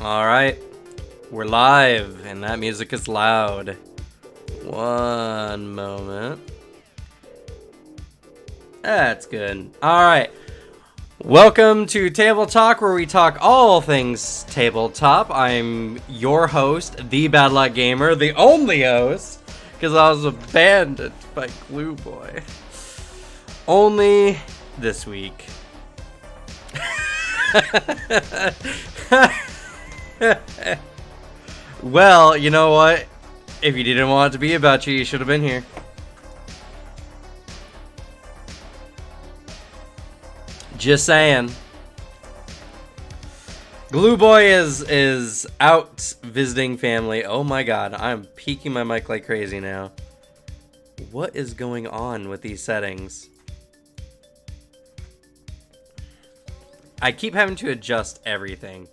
Alright, we're live, and that music is loud. One moment. That's good. Alright, welcome to Table Talk, where we talk all things tabletop. I'm your host, the Bad Luck Gamer, the only host, because I was abandoned by Glue Boy. Only this week. Well, you know what? If you didn't want it to be about you, you should have been here. Just saying. Glue Boy is out visiting family. Oh my god, I'm peeking my mic like crazy now. What is going on with these settings? I keep having to adjust everything.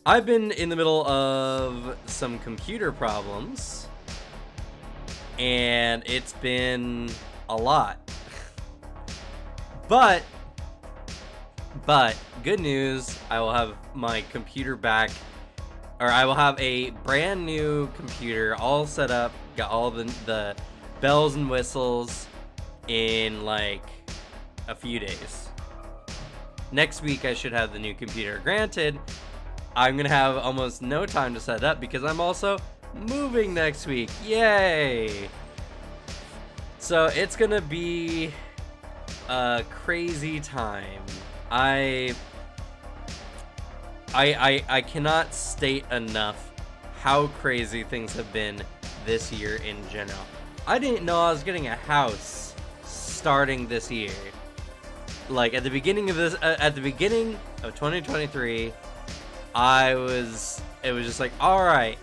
I've been in the middle of some computer problems, and it's been a lot. But good news, I will have my computer back, or I will have a brand new computer all set up, got all the bells and whistles in like a few days. Next week I should have the new computer. Granted, I'm gonna have almost no time to set it up because I'm also moving next week. Yay! So it's gonna be a crazy time. I cannot state enough how crazy things have been this year in general. I didn't know I was getting a house starting this year. Like at the beginning of 2023, it was just like, all right,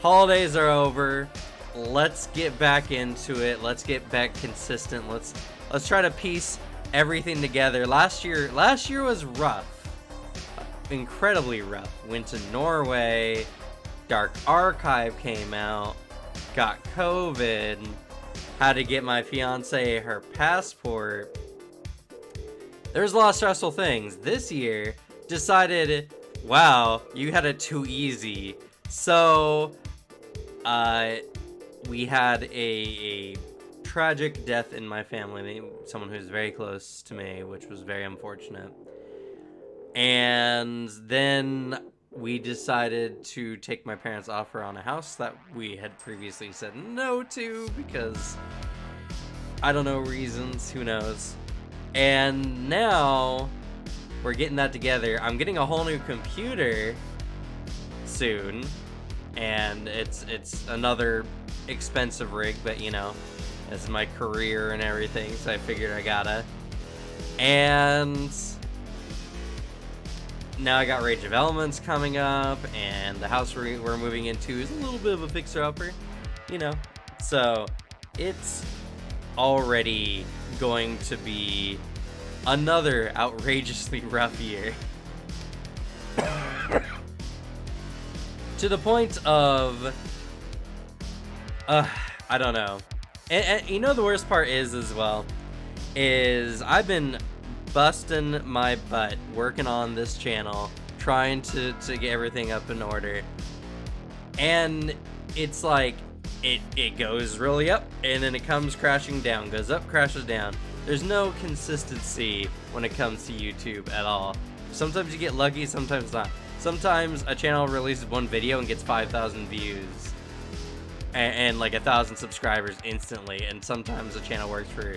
holidays are over. Let's get back into it. Let's get back consistent. Let's try to piece everything together. Last year was rough, incredibly rough. Went to Norway, Dark Archive came out, got COVID, had to get my fiance her passport. There's a lot of stressful things. This year, decided, wow, you had it too easy. So, we had a tragic death in my family, someone who's very close to me, which was very unfortunate. And then we decided to take my parents' offer on a house that we had previously said no to because I don't know reasons, who knows. And now we're getting that together. I'm getting a whole new computer soon, and it's another expensive rig, but you know, it's my career and everything, so I figured I gotta. And now I got Rage of Elements coming up, and the house we're moving into is a little bit of a fixer-upper, you know. So it's already going to be another outrageously rough year. To the point of I don't know. And you know, the worst part is as well is I've been busting my butt working on this channel, trying to get everything up in order, and it's like it goes really up and then it comes crashing down, goes up, crashes down. There's no consistency when it comes to YouTube at all. Sometimes you get lucky, sometimes not. Sometimes a channel releases one video and gets 5,000 views and like 1,000 subscribers instantly, and sometimes a channel works for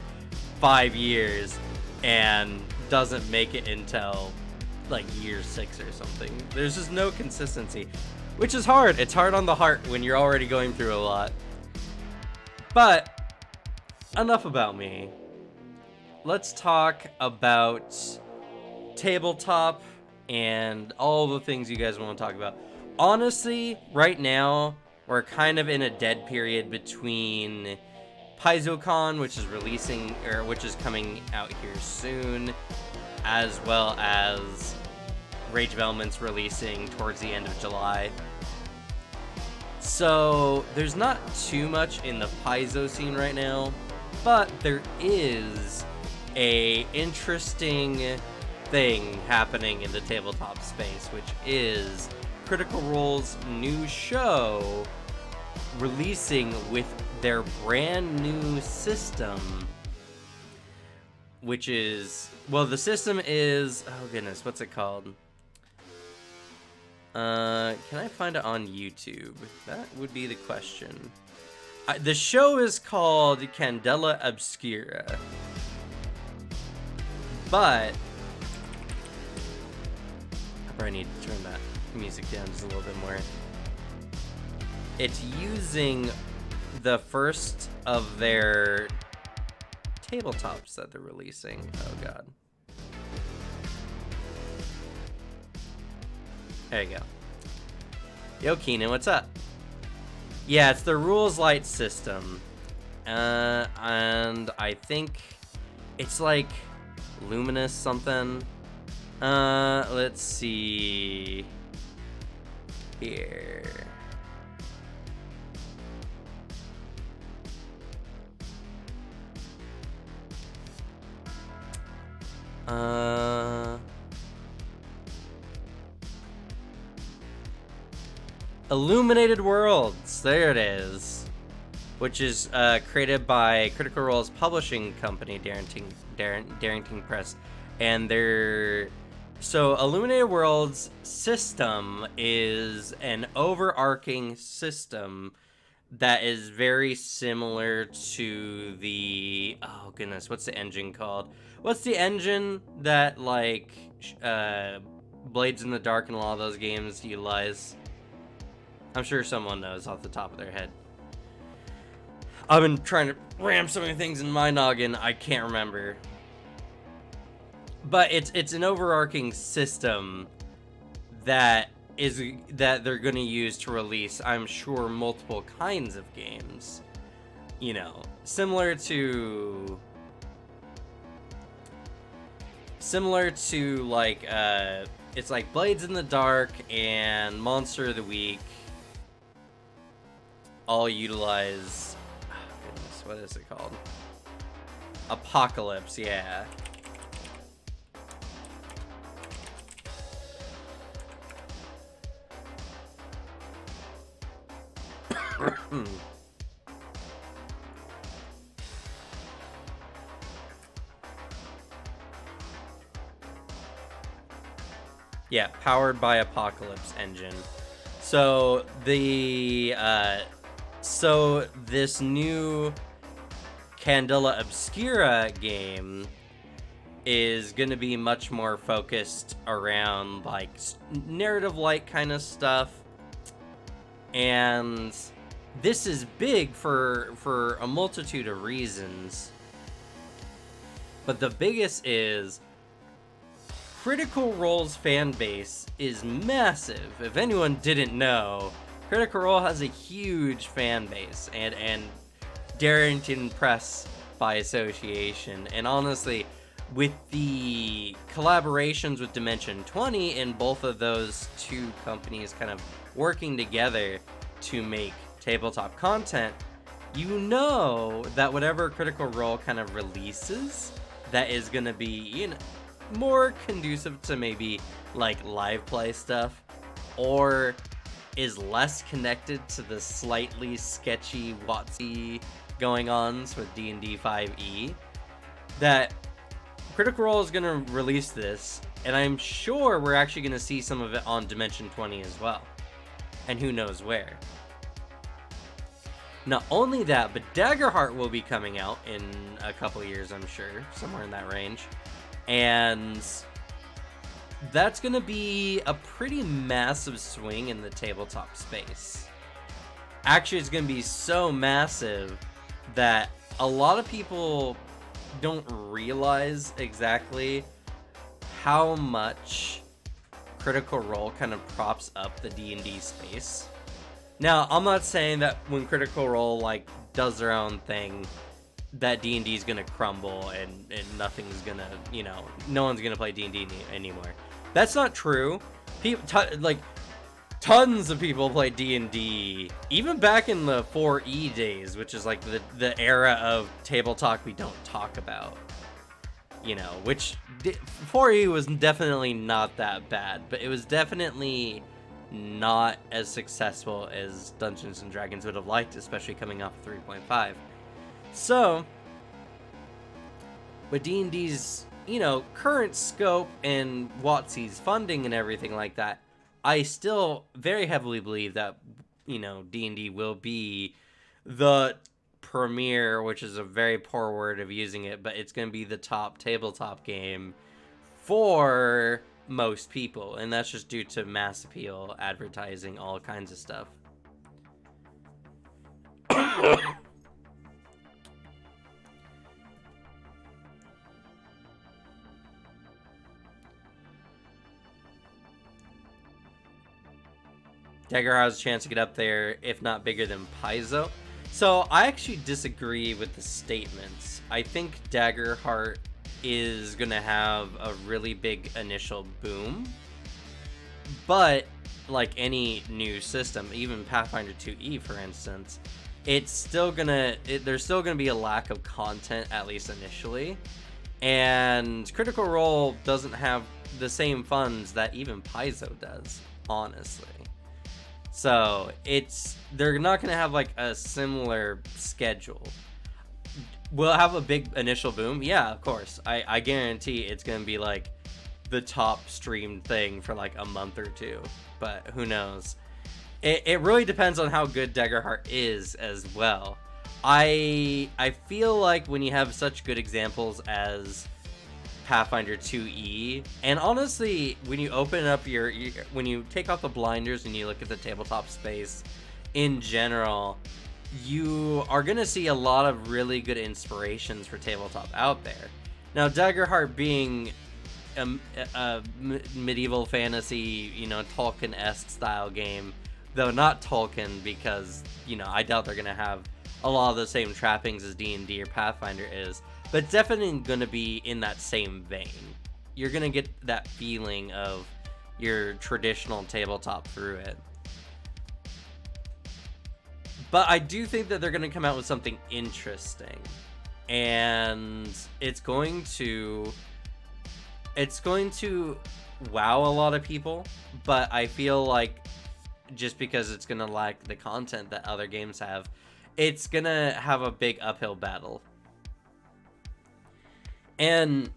5 years and doesn't make it until like year 6 or something. There's just no consistency, which is hard. It's hard on the heart when you're already going through a lot. But enough about me. Let's talk about tabletop and all the things you guys want to talk about. Honestly, right now, we're kind of in a dead period between PaizoCon, which is coming out here soon, as well as Rage of Elements releasing towards the end of July. So there's not too much in the Paizo scene right now, but there is a interesting thing happening in the tabletop space, which is Critical Role's new show releasing with their brand new system, which is, well, the system is, oh goodness, what's it called? Can I find it on YouTube? That would be the question. The show is called Candela Obscura, but I probably need to turn that music down just a little bit more. It's using the first of their tabletops that they're releasing. Oh god. There you go. Yo, Keenan, what's up? Yeah, it's the Rules Light system. And I think it's like Luminous something. Let's see here. Illuminated Worlds, there it is, which is created by Critical Role's publishing company, Darrington Press, and so Illuminated Worlds system is an overarching system that is very similar to the, oh goodness, what's the engine called? What's the engine that like Blades in the Dark and a lot of those games utilize? I'm sure someone knows off the top of their head. I've been trying to ram so many things in my noggin, I can't remember. But it's an overarching system that they're going to use to release, I'm sure, multiple kinds of games. You know, similar to like it's like Blades in the Dark and Monster of the Week all utilize, oh goodness, what is it called? Apocalypse, yeah. Yeah, powered by Apocalypse engine. So this new Candela Obscura game is going to be much more focused around like narrative-like kind of stuff, and this is big for a multitude of reasons. But the biggest is Critical Role's fan base is massive. If anyone didn't know, Critical Role has a huge fan base, and Darrington Press by association. And honestly, with the collaborations with Dimension 20 and both of those two companies kind of working together to make tabletop content, you know that whatever Critical Role kind of releases that is going to be, you know, more conducive to maybe like live play stuff, or is less connected to the slightly sketchy WotC going ons with D&D 5e, that Critical Role is going to release this, and I'm sure we're actually going to see some of it on Dimension 20 as well, and who knows where. Not only that, but Daggerheart will be coming out in a couple of years, I'm sure, somewhere in that range. And that's going to be a pretty massive swing in the tabletop space. Actually, it's going to be so massive that a lot of people don't realize exactly how much Critical Role kind of props up the D&D space. Now, I'm not saying that when Critical Role like does their own thing, that D&D is gonna crumble and nothing's gonna, you know, no one's gonna play D&D anymore. That's not true. People, tons of people play D&D, even back in the 4E days, which is like the era of table talk we don't talk about. You know, which 4E was definitely not that bad, but it was definitely not as successful as Dungeons and Dragons would have liked, especially coming off 3.5. So, with D&D's, current scope and WotC's funding and everything like that, I still very heavily believe that, D&D will be the premier, which is a very poor word of using it, but it's going to be the top tabletop game for most people, and that's just due to mass appeal, advertising, all kinds of stuff. Dagger has a chance to get up there, if not bigger than Paizo. So I actually disagree with the statements. I think Daggerheart is going to have a really big initial boom. But like any new system, even Pathfinder 2E for instance, it's still there's still going to be a lack of content, at least initially. And Critical Role doesn't have the same funds that even Paizo does, honestly. So they're not going to have like a similar schedule. Will it have a big initial boom? Yeah, of course. I guarantee it's going to be like the top streamed thing for like a month or two, but who knows? It really depends on how good Daggerheart is as well. I feel like when you have such good examples as Pathfinder 2E, and honestly, when you open up when you take off the blinders and you look at the tabletop space in general, you are going to see a lot of really good inspirations for tabletop out there. Now, Daggerheart being a medieval fantasy, Tolkien-esque style game, though not Tolkien, because, I doubt they're going to have a lot of the same trappings as D&D or Pathfinder is, but definitely going to be in that same vein. You're going to get that feeling of your traditional tabletop through it. But I do think that they're going to come out with something interesting. And it's going to wow a lot of people, but I feel like just because it's going to lack the content that other games have, it's going to have a big uphill battle. And,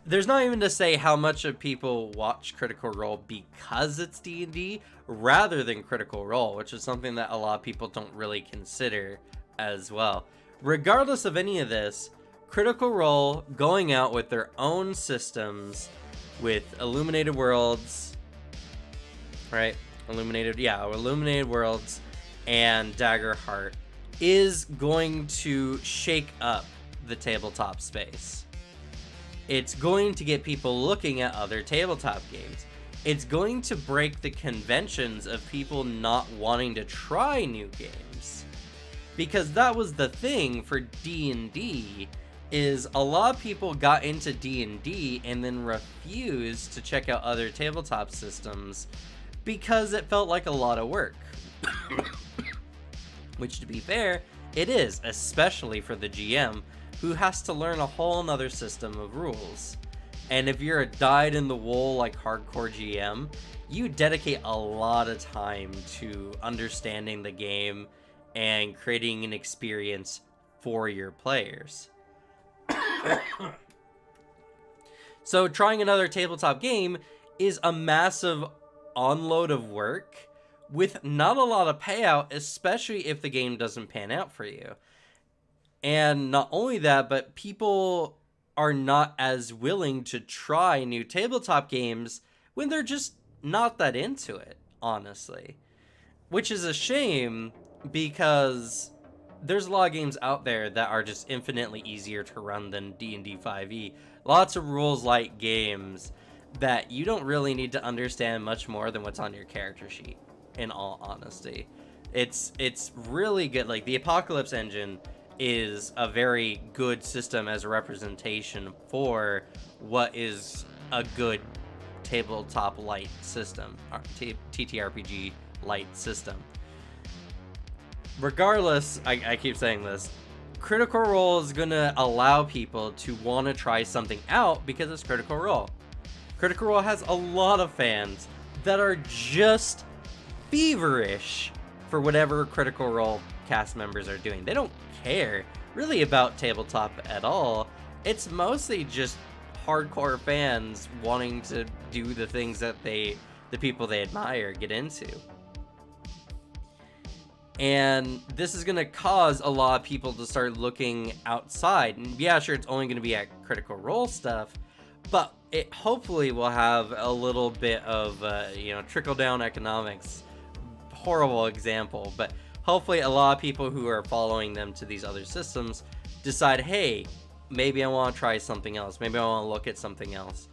there's not even to say how much of people watch Critical Role because it's D&D rather than Critical Role, which is something that a lot of people don't really consider as well. Regardless of any of this, Critical Role going out with their own systems with Illuminated Worlds, right? Illuminated Worlds and Daggerheart is going to shake up the tabletop space. It's going to get people looking at other tabletop games. It's going to break the conventions of people not wanting to try new games. Because that was the thing for D&D, is a lot of people got into D&D and then refused to check out other tabletop systems because it felt like a lot of work. Which, to be fair, it is, especially for the GM, who has to learn a whole nother system of rules. And if you're a dyed-in-the-wool, like, hardcore GM, you dedicate a lot of time to understanding the game and creating an experience for your players. So trying another tabletop game is a massive onload of work with not a lot of payout, especially if the game doesn't pan out for you. And not only that, but people are not as willing to try new tabletop games when they're just not that into it, honestly. Which is a shame, because there's a lot of games out there that are just infinitely easier to run than D&D 5e. Lots of rules-light games that you don't really need to understand much more than what's on your character sheet, in all honesty. It's really good. Like, the Apocalypse engine is a very good system as a representation for what is a good tabletop light system, or TTRPG light system. Regardless, I keep saying this, Critical Role is going to allow people to want to try something out because it's Critical Role. Critical Role has a lot of fans that are just feverish for whatever Critical Role cast members are doing. They don't care really about tabletop at all. It's mostly just hardcore fans wanting to do the things that the people they admire get into. And this is going to cause a lot of people to start looking outside. And yeah, sure, it's only going to be at Critical Role stuff, but it hopefully will have a little bit of, trickle-down economics. Horrible example, but hopefully a lot of people who are following them to these other systems decide, hey, maybe I want to try something else. Maybe I want to look at something else.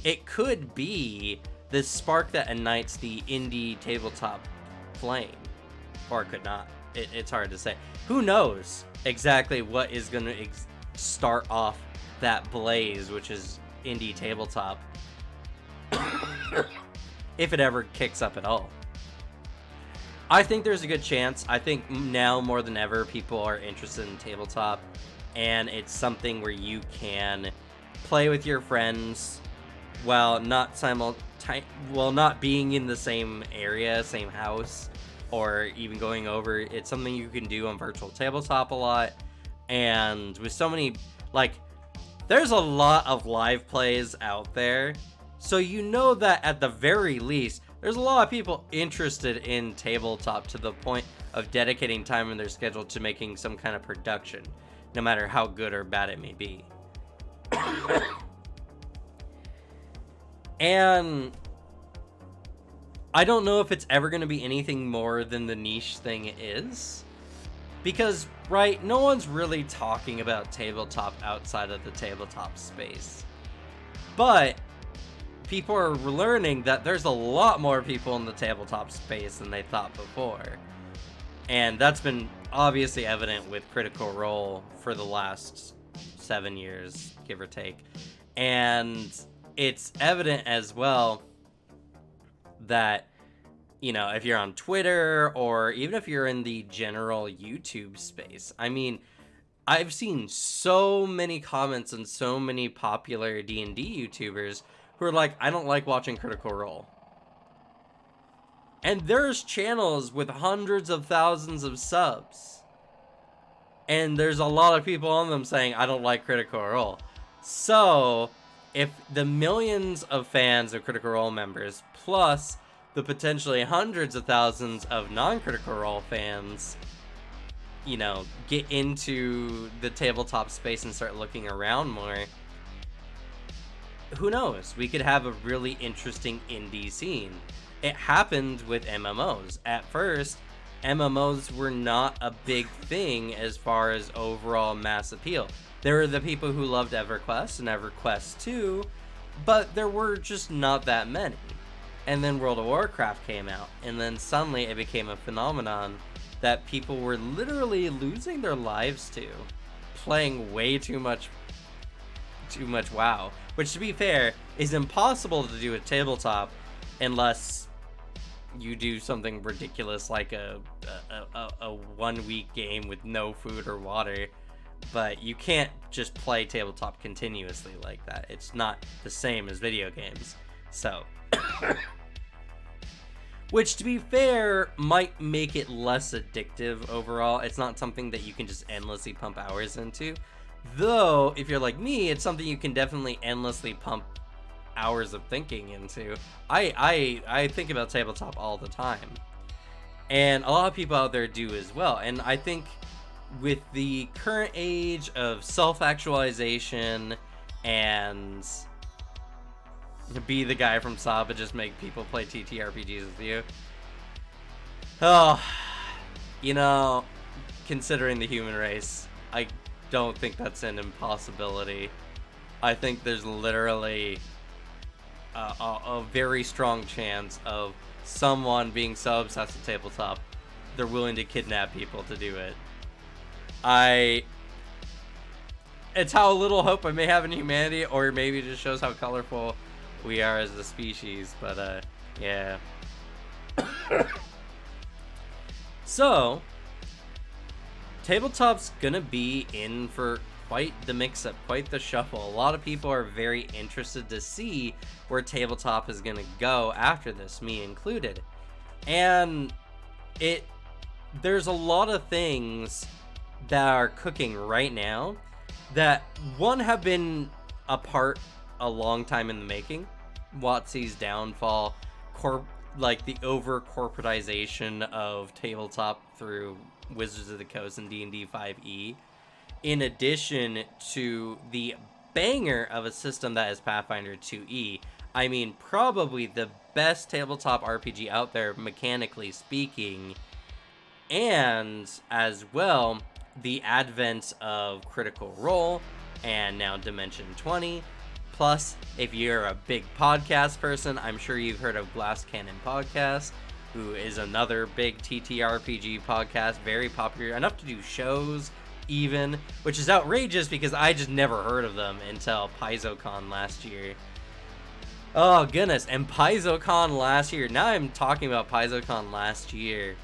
It could be this spark that ignites the indie tabletop flame. Or it could not. It's hard to say. Who knows exactly what is going to start off that blaze, which is indie tabletop, if it ever kicks up at all. I think there's a good chance. I think now more than ever, people are interested in tabletop, and it's something where you can play with your friends while not being in the same area, same house, or even going over. It's something you can do on virtual tabletop a lot, and with so many, there's a lot of live plays out there, so you know that at the very least there's a lot of people interested in tabletop to the point of dedicating time in their schedule to making some kind of production, no matter how good or bad it may be. And I don't know if it's ever going to be anything more than the niche thing it is. Because, right, no one's really talking about tabletop outside of the tabletop space. But people are learning that there's a lot more people in the tabletop space than they thought before. And that's been obviously evident with Critical Role for the last 7 years, give or take. And it's evident as well that, if you're on Twitter or even if you're in the general YouTube space, I mean, I've seen so many comments and so many popular D&D YouTubers who are like, I don't like watching Critical Role. And there's channels with hundreds of thousands of subs. And there's a lot of people on them saying, I don't like Critical Role. So, if the millions of fans of Critical Role members, plus the potentially hundreds of thousands of non-Critical Role fans, get into the tabletop space and start looking around more, who knows? We could have a really interesting indie scene. It happened with MMOs. At first, MMOs were not a big thing as far as overall mass appeal. There were the people who loved EverQuest and EverQuest 2, but there were just not that many. And then World of Warcraft came out, and then suddenly it became a phenomenon that people were literally losing their lives to, playing way too much WoW, which, to be fair, is impossible to do at tabletop unless you do something ridiculous like a 1 week game with no food or water. But you can't just play tabletop continuously like that. It's not the same as video games. So, which, to be fair, might make it less addictive overall. It's not something that you can just endlessly pump hours into. Though, if you're like me, it's something you can definitely endlessly pump hours of thinking into. I think about tabletop all the time. And a lot of people out there do as well. And I think with the current age of self-actualization and be the guy from Saba, just make people play TTRPGs with you. Oh, considering the human race, I don't think that's an impossibility. I think there's literally a very strong chance of someone being so obsessed with tabletop, they're willing to kidnap people to do it. It's how little hope I may have in humanity, or maybe it just shows how colorful we are as a species, but yeah. So, tabletop's gonna be in for quite the mix-up, quite the shuffle. A lot of people are very interested to see where tabletop is going to go after this, me included. And there's a lot of things that are cooking right now that, one, have been apart a long time in the making. WotC's downfall, like the over corporatization of tabletop through Wizards of the Coast and D&D 5e, in addition to the banger of a system that is Pathfinder 2e. I mean, probably the best tabletop RPG out there, mechanically speaking, and as well, the advent of Critical Role and now Dimension 20. Plus, if you're a big podcast person, I'm sure you've heard of Glass Cannon Podcast, who is another big TTRPG podcast, very popular, enough to do shows even, which is outrageous because I just never heard of them until PaizoCon last year. Oh goodness, and PaizoCon last year, now I'm talking about PaizoCon last year.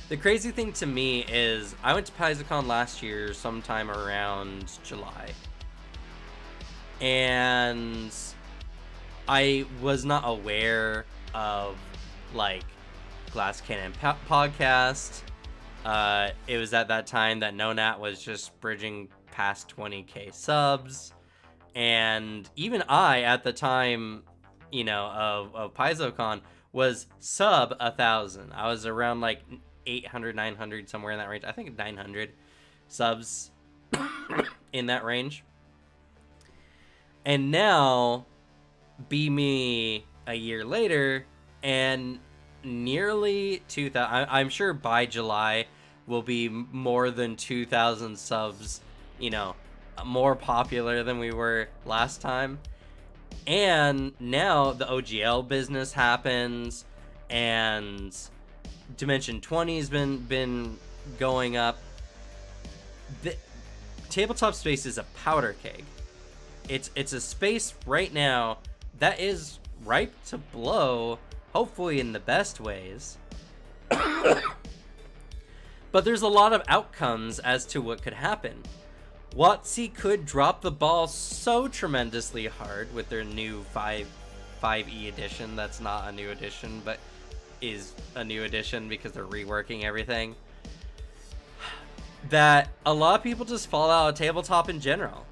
The crazy thing to me is I went to PaizoCon last year sometime around July. And I was not aware of, like, Glass Cannon podcast. It was at that time that Nonat was just bridging past 20k subs. And even I, at the time, you know, of PaizoCon, was sub 1,000. I was around, like, 800, 900, somewhere in that range. I think 900 subs in that range. And now, be me a year later, and nearly 2,000. I'm sure by July will be more than 2,000 subs, you know, more popular than we were last time. And now the OGL business happens, and Dimension 20 has been going up. The tabletop space is a powder keg. It's a space right now that is ripe to blow, hopefully in the best ways. But there's a lot of outcomes as to what could happen. WotC could drop the ball so tremendously hard with their new 5e edition. That's not a new edition, but is a new edition because they're reworking everything. That a lot of people just fall out of tabletop in general.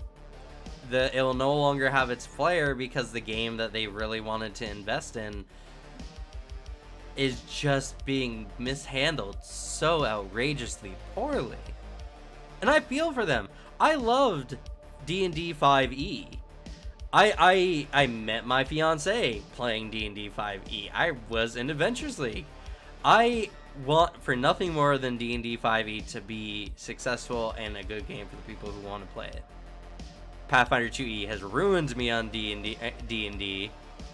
It'll no longer have its flair because the game that they really wanted to invest in is just being mishandled so outrageously poorly. And I feel for them. I loved D&D 5e. I met my fiance playing D&D 5e. I was in Adventures League. I want for nothing more than D&D 5e to be successful and a good game for the people who want to play it. Pathfinder 2e has ruined me on D&D.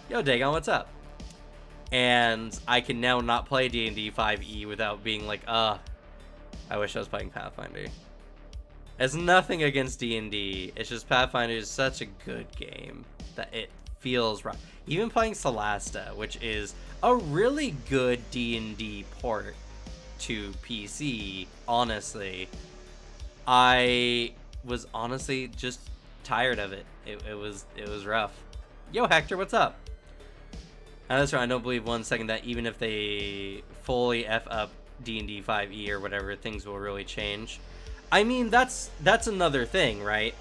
Yo, Dagon, what's up? And I can now not play D&D 5e without being like, I wish I was playing Pathfinder. It's nothing against D&D. It's just Pathfinder is such a good game that it feels right. Even playing Solasta, which is a really good D&D port to PC, honestly, I was honestly just tired of it. It was rough. Yo, Hector, what's up? That's right. I don't believe one second that even if they fully F up D&D 5e or whatever, things will really change. I mean, that's another thing, right?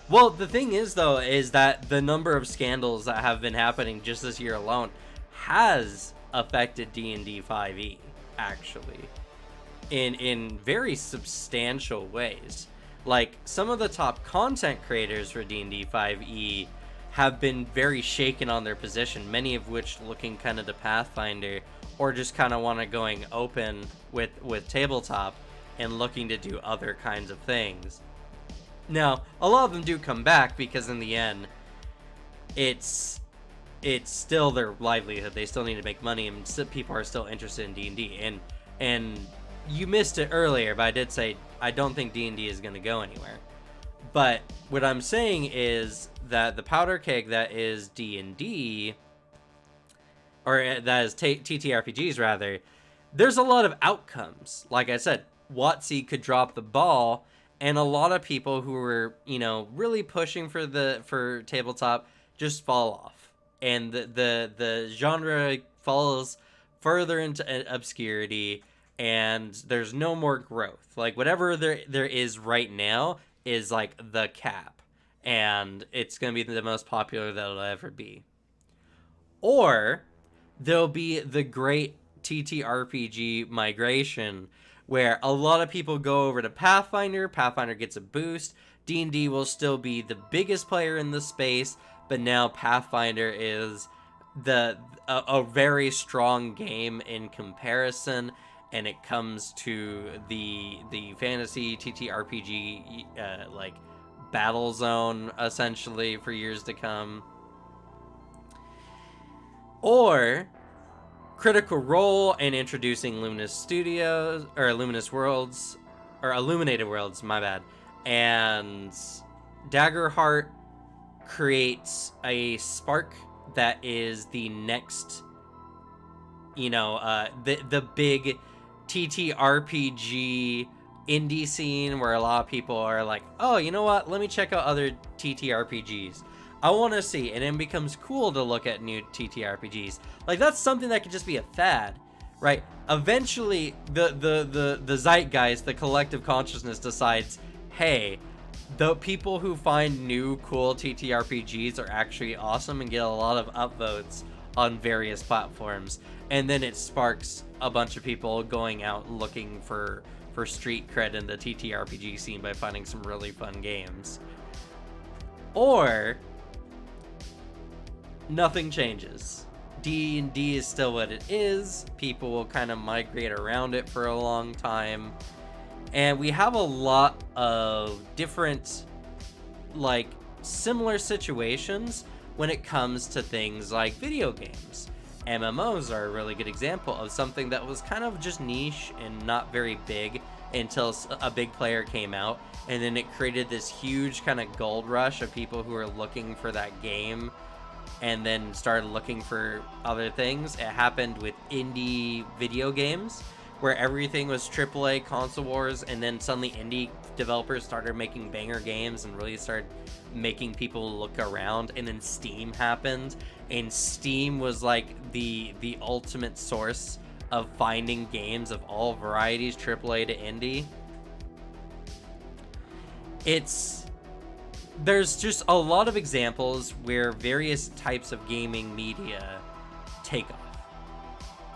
Well, the thing is, though, is that the number of scandals that have been happening just this year alone has affected D&D 5e, actually, in very substantial ways. Like, some of the top content creators for D&D 5e have been very shaken on their position, many of which looking kind of to Pathfinder, or just kind of want to going open with tabletop and looking to do other kinds of things. Now, a lot of them do come back because in the end, it's still their livelihood. They still need to make money, and people are still interested in D&D. And you missed it earlier, but I did say I don't think D&D is going to go anywhere. But what I'm saying is that the powder keg that is D&D, or that is TTRPGs rather, there's a lot of outcomes. Like I said, WotC could drop the ball, and a lot of people who were, you know, really pushing for tabletop just fall off, and the genre falls further into obscurity, and there's no more growth. Like whatever there is right now is like the cap, and it's gonna be the most popular that it'll ever be. Or there'll be the great TTRPG migration where a lot of people go over to Pathfinder. Pathfinder gets a boost. D&D will still be the biggest player in the space, but now Pathfinder is a very strong game in comparison, and it comes to the fantasy TTRPG like battle zone essentially for years to come. Or Critical Role and introducing Luminous Studios, or Luminous Worlds, or Illuminated Worlds, my bad. And Daggerheart creates a spark that is the next, you know, the big TTRPG indie scene where a lot of people are like, oh, you know what? Let me check out other TTRPGs. I want to see, and it becomes cool to look at new TTRPGs. Like, that's something that could just be a fad, right? Eventually, the zeitgeist, the collective consciousness decides, hey, the people who find new cool TTRPGs are actually awesome and get a lot of upvotes on various platforms. And then it sparks a bunch of people going out looking for street cred in the TTRPG scene by finding some really fun games. Or nothing changes. D&D is still what it is. People will kind of migrate around it for a long time. And we have a lot of different, like, similar situations when it comes to things like video games. MMOs are a really good example of something that was kind of just niche and not very big until a big player came out, and then it created this huge kind of gold rush of people who are looking for that game and then started looking for other things. It happened with indie video games where everything was AAA console wars, and then suddenly indie developers started making banger games and really started making people look around. And then Steam happened, and Steam was like the ultimate source of finding games of all varieties, AAA to indie. There's just a lot of examples where various types of gaming media take off,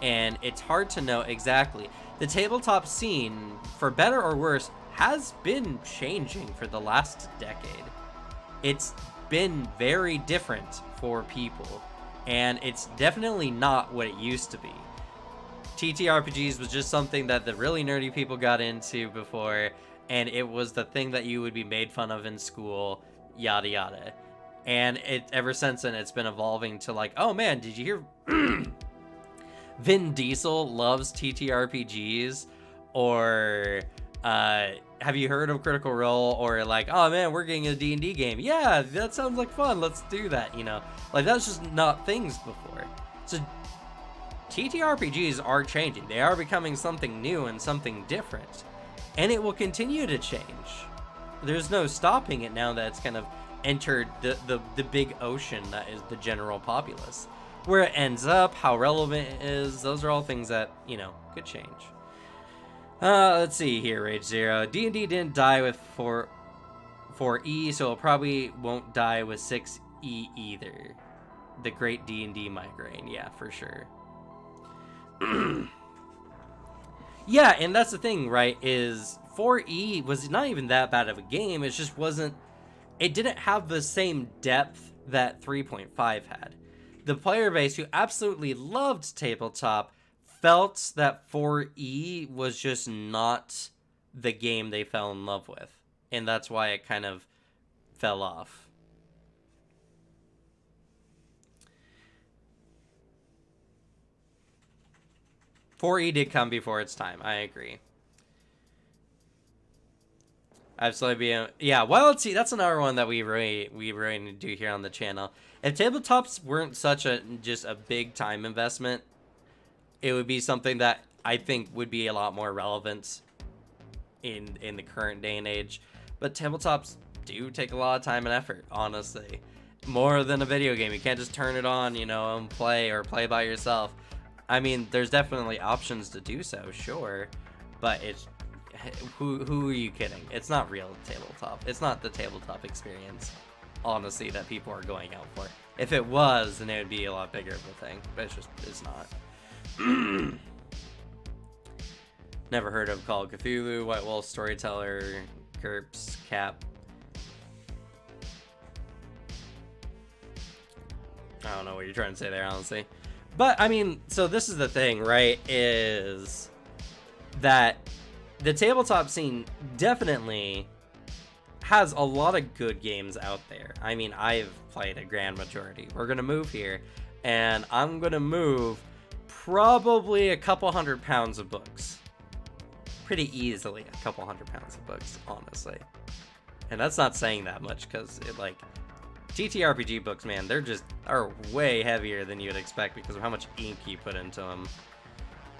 and it's hard to know exactly. The tabletop scene, for better or worse, has been changing for the last decade. It's been very different for people, and it's definitely not what it used to be. TTRPGs was just something that the really nerdy people got into before, and it was the thing that you would be made fun of in school, yada yada. And ever since then, it's been evolving to like, oh man, did you hear Vin Diesel loves TTRPGs? Or have you heard of Critical Role? Or like, oh man, we're getting a D&D game. Yeah, that sounds like fun. Let's do that, you know? Like, that's just not things before. So TTRPGs are changing. They are becoming something new and something different. And it will continue to change. There's no stopping it now that it's kind of entered the big ocean that is the general populace. Where it ends up, how relevant it is, those are all things that, you know, could change. Let's see here, Rage Zero. D&D didn't die with 4E, so it probably won't die with 6E either. The great D&D migraine, yeah, for sure. Yeah, and that's the thing, right, is 4E was not even that bad of a game. It just wasn't, it didn't have the same depth that 3.5 had. The player base who absolutely loved tabletop felt that 4E was just not the game they fell in love with, and that's why it kind of fell off. E did come before its time. I agree. Absolutely. Yeah, well, let's see. That's another one that we really need to do here on the channel. If tabletops weren't such just a big time investment, it would be something that I think would be a lot more relevant in the current day and age. But tabletops do take a lot of time and effort, honestly. More than a video game. You can't just turn it on, you know, and play or play by yourself. I mean, there's definitely options to do so, sure, but it's who are you kidding? It's not real tabletop. It's not the tabletop experience, honestly, that people are going out for. If it was, then it would be a lot bigger of a thing, but it's not. Never heard of Call of Cthulhu, White Wolf, Storyteller, GURPS, Cap. I don't know what you're trying to say there, honestly. But, I mean, so this is the thing, right, is that the tabletop scene definitely has a lot of good games out there. I mean, I've played a grand majority. We're going to move here, and I'm going to move probably a couple 100 pounds of books. Pretty easily a couple 100 pounds of books, honestly. And that's not saying that much, because it, like, TTRPG books, man, are way heavier than you'd expect because of how much ink you put into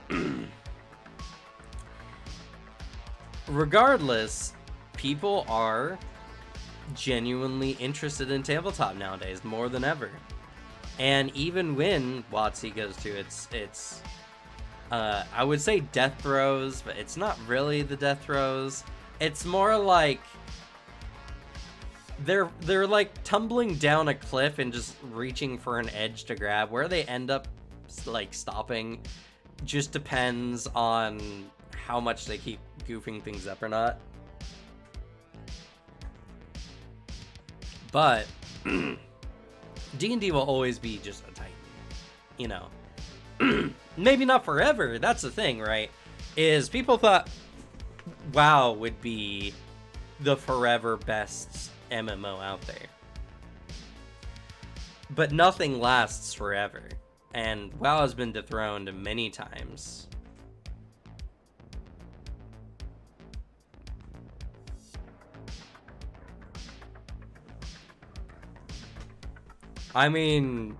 them. Regardless, people are genuinely interested in tabletop nowadays more than ever. And even when WotC goes to its I would say death throes, but it's not really the death throes. It's more like they're like tumbling down a cliff and just reaching for an edge to grab. Where they end up like stopping just depends on how much they keep goofing things up or not. But D&D will always be just a titan, you know. Maybe not forever. That's the thing, right? Is people thought WoW would be the forever best MMO out there. But nothing lasts forever. And WoW has been dethroned many times. I mean,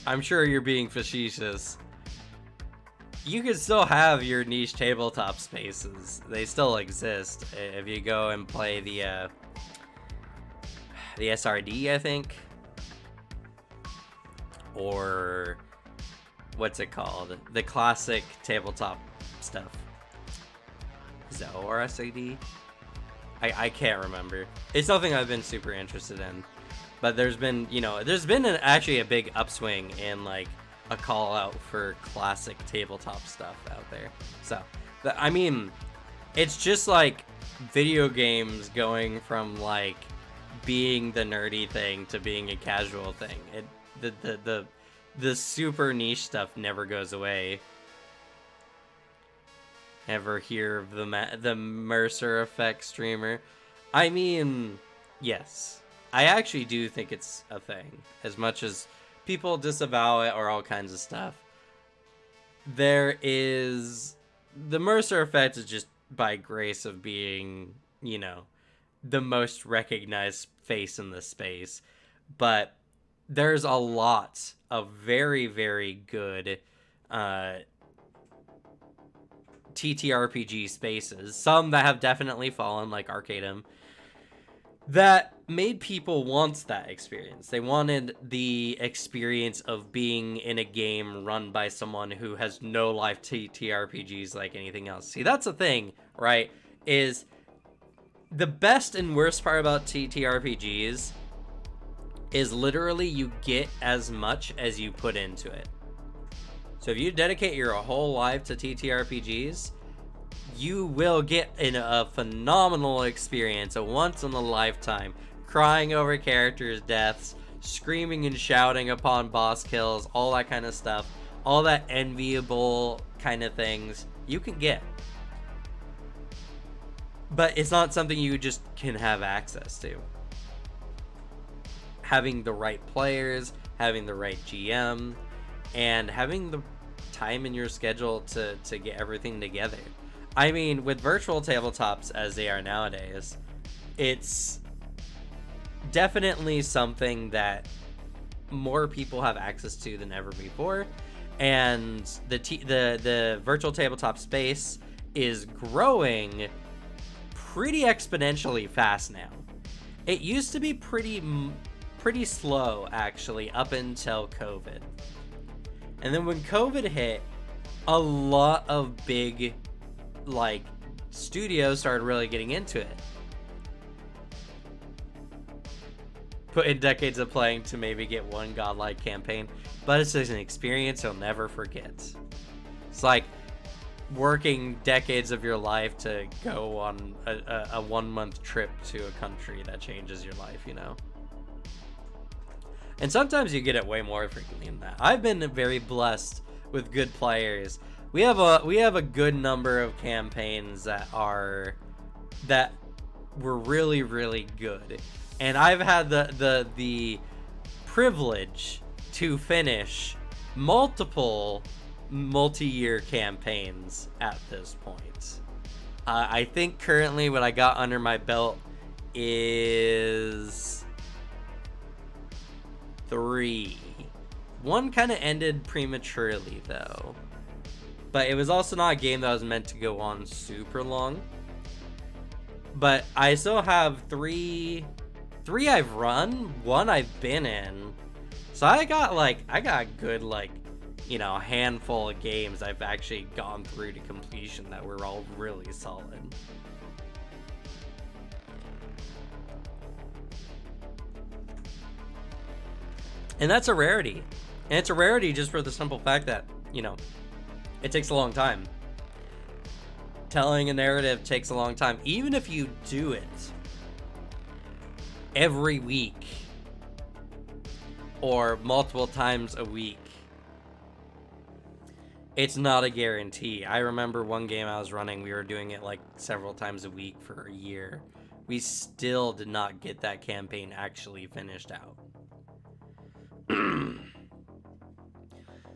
I'm sure you're being facetious. You can still have your niche tabletop spaces. They still exist. If you go and play the SRD, I think. Or what's it called? The classic tabletop stuff. Is that ORSAD? I can't remember. It's something I've been super interested in. But there's been, actually a big upswing in, like, a call out for classic tabletop stuff out there. So, I mean, it's just like video games going from, like, being the nerdy thing to being a casual thing. The super niche stuff never goes away. Ever hear of the Mercer Effect streamer? I mean, yes. I actually do think it's a thing. As much as people disavow it or all kinds of stuff. There is... The Mercer Effect is just by grace of being, the most recognized face in the space. But there's a lot of very, very good TTRPG spaces. Some that have definitely fallen, like Arcadum, that made people want that experience. They wanted the experience of being in a game run by someone who has no life TTRPGs like anything else. See, that's the thing, right? Is the best and worst part about TTRPGs is literally you get as much as you put into it. So if you dedicate your whole life to TTRPGs, you will get in a phenomenal experience, a once-in-a-lifetime, crying over characters' deaths, screaming and shouting upon boss kills, all that kind of stuff, all that enviable kind of things you can get. But it's not something you just can have access to. Having the right players, having the right GM, and having the time in your schedule to get everything together. I mean, with virtual tabletops as they are nowadays, it's definitely something that more people have access to than ever before. And the virtual tabletop space is growing pretty exponentially fast now. It used to be pretty slow, actually, up until COVID. And then when COVID hit, a lot of big, like, studios started really getting into it. Put in decades of playing to maybe get one godlike campaign, but it's just an experience you'll never forget. It's like working decades of your life to go on a 1 month trip to a country that changes your life, you know? And sometimes you get it way more frequently than that. I've been very blessed with good players. We have a good number of campaigns that were really, really good. And I've had the privilege to finish multiple multi-year campaigns at this point. I think currently what I got under my belt is 3. One kind of ended prematurely though, but it was also not a game that was meant to go on super long. But I still have 3 I've run, 1 I've been in. So I got a good, like, you know, handful of games I've actually gone through to completion that were all really solid. And that's a rarity. And it's a rarity just for the simple fact that, you know, it takes a long time. Telling a narrative takes a long time. Even if you do it every week or multiple times a week, it's not a guarantee. I remember one game I was running, we were doing it like several times a week for a year. We still did not get that campaign actually finished out.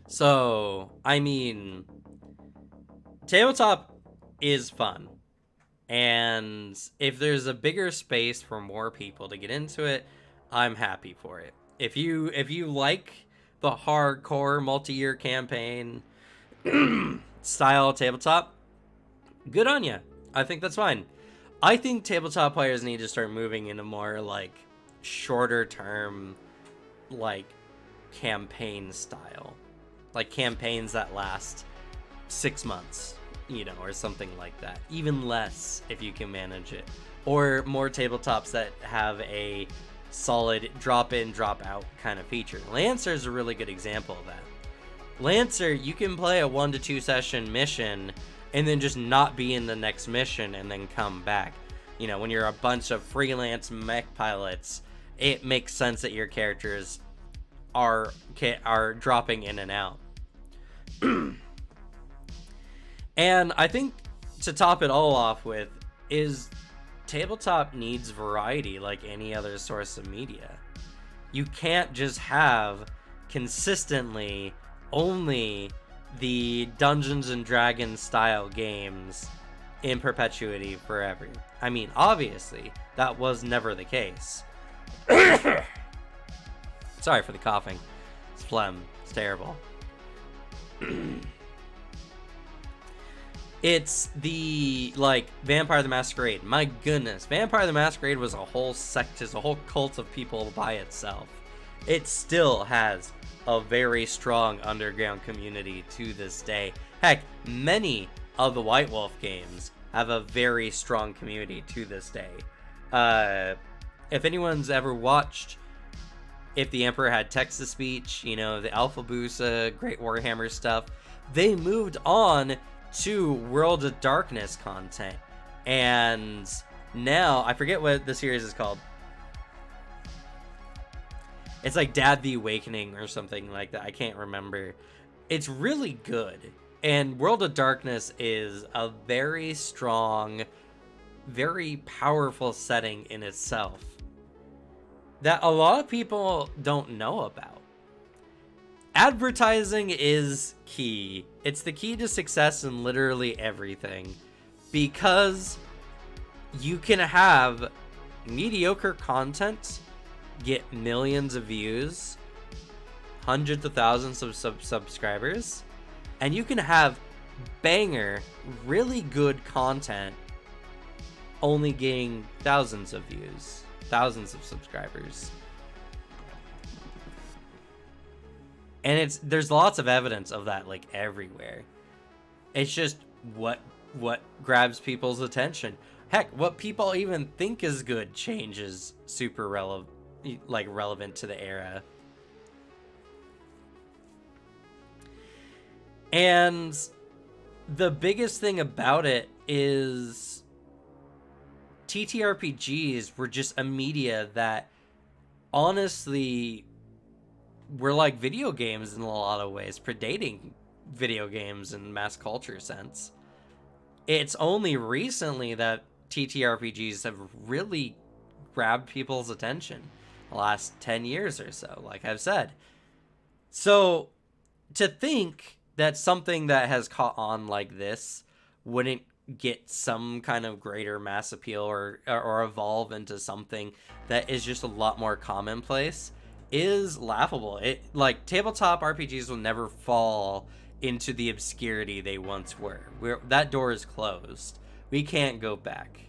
So, I mean, tabletop is fun. And if there's a bigger space for more people to get into it, I'm happy for it. If you like the hardcore multi-year campaign style tabletop, good on you. I think that's fine. I think tabletop players need to start moving into more like shorter term, like campaign style, like campaigns that last 6 months, you know, or something like that. Even less if you can manage it, or more tabletops that have a solid drop in drop out kind of feature. Lancer is a really good example of that. Lancer, you can play a 1 to 2 session mission and then just not be in the next mission and then come back. You know, when you're a bunch of freelance mech pilots, it makes sense that your characters are dropping in and out. And I think to top it all off with is tabletop needs variety like any other source of media. You can't just have consistently only the Dungeons and Dragons style games in perpetuity forever. I mean, obviously, that was never the case. Sorry for the coughing. It's phlegm. It's terrible. It's the, like, Vampire the Masquerade. My goodness. Vampire the Masquerade was a whole sect, just a whole cult of people by itself. It still has a very strong underground community to this day. Heck, many of the White Wolf games have a very strong community to this day. If anyone's ever watched If the Emperor Had Text-to-Speech, you know, the Alpha Busa, Great Warhammer stuff, they moved on to World of Darkness content. And now, I forget what the series is called. It's like Dad the Awakening or something like that. I can't remember. It's really good. And World of Darkness is a very strong, very powerful setting in itself that a lot of people don't know about. Advertising is key. It's the key to success in literally everything, because you can have mediocre content get millions of views, hundreds of thousands of subscribers, and you can have banger, really good content only getting thousands of views, thousands of subscribers. And there's lots of evidence of that, like, everywhere. It's just what grabs people's attention. Heck, what people even think is good changes super relevant to the era. And the biggest thing about it is TTRPGs were just a media that honestly were like video games in a lot of ways, predating video games in mass culture sense. It's only recently that TTRPGs have really grabbed people's attention, the last 10 years or so, like I've said. So to think that something that has caught on like this wouldn't get some kind of greater mass appeal or evolve into something that is just a lot more commonplace is laughable. It, like, tabletop RPGs will never fall into the obscurity they once were. That door is closed. We can't go back.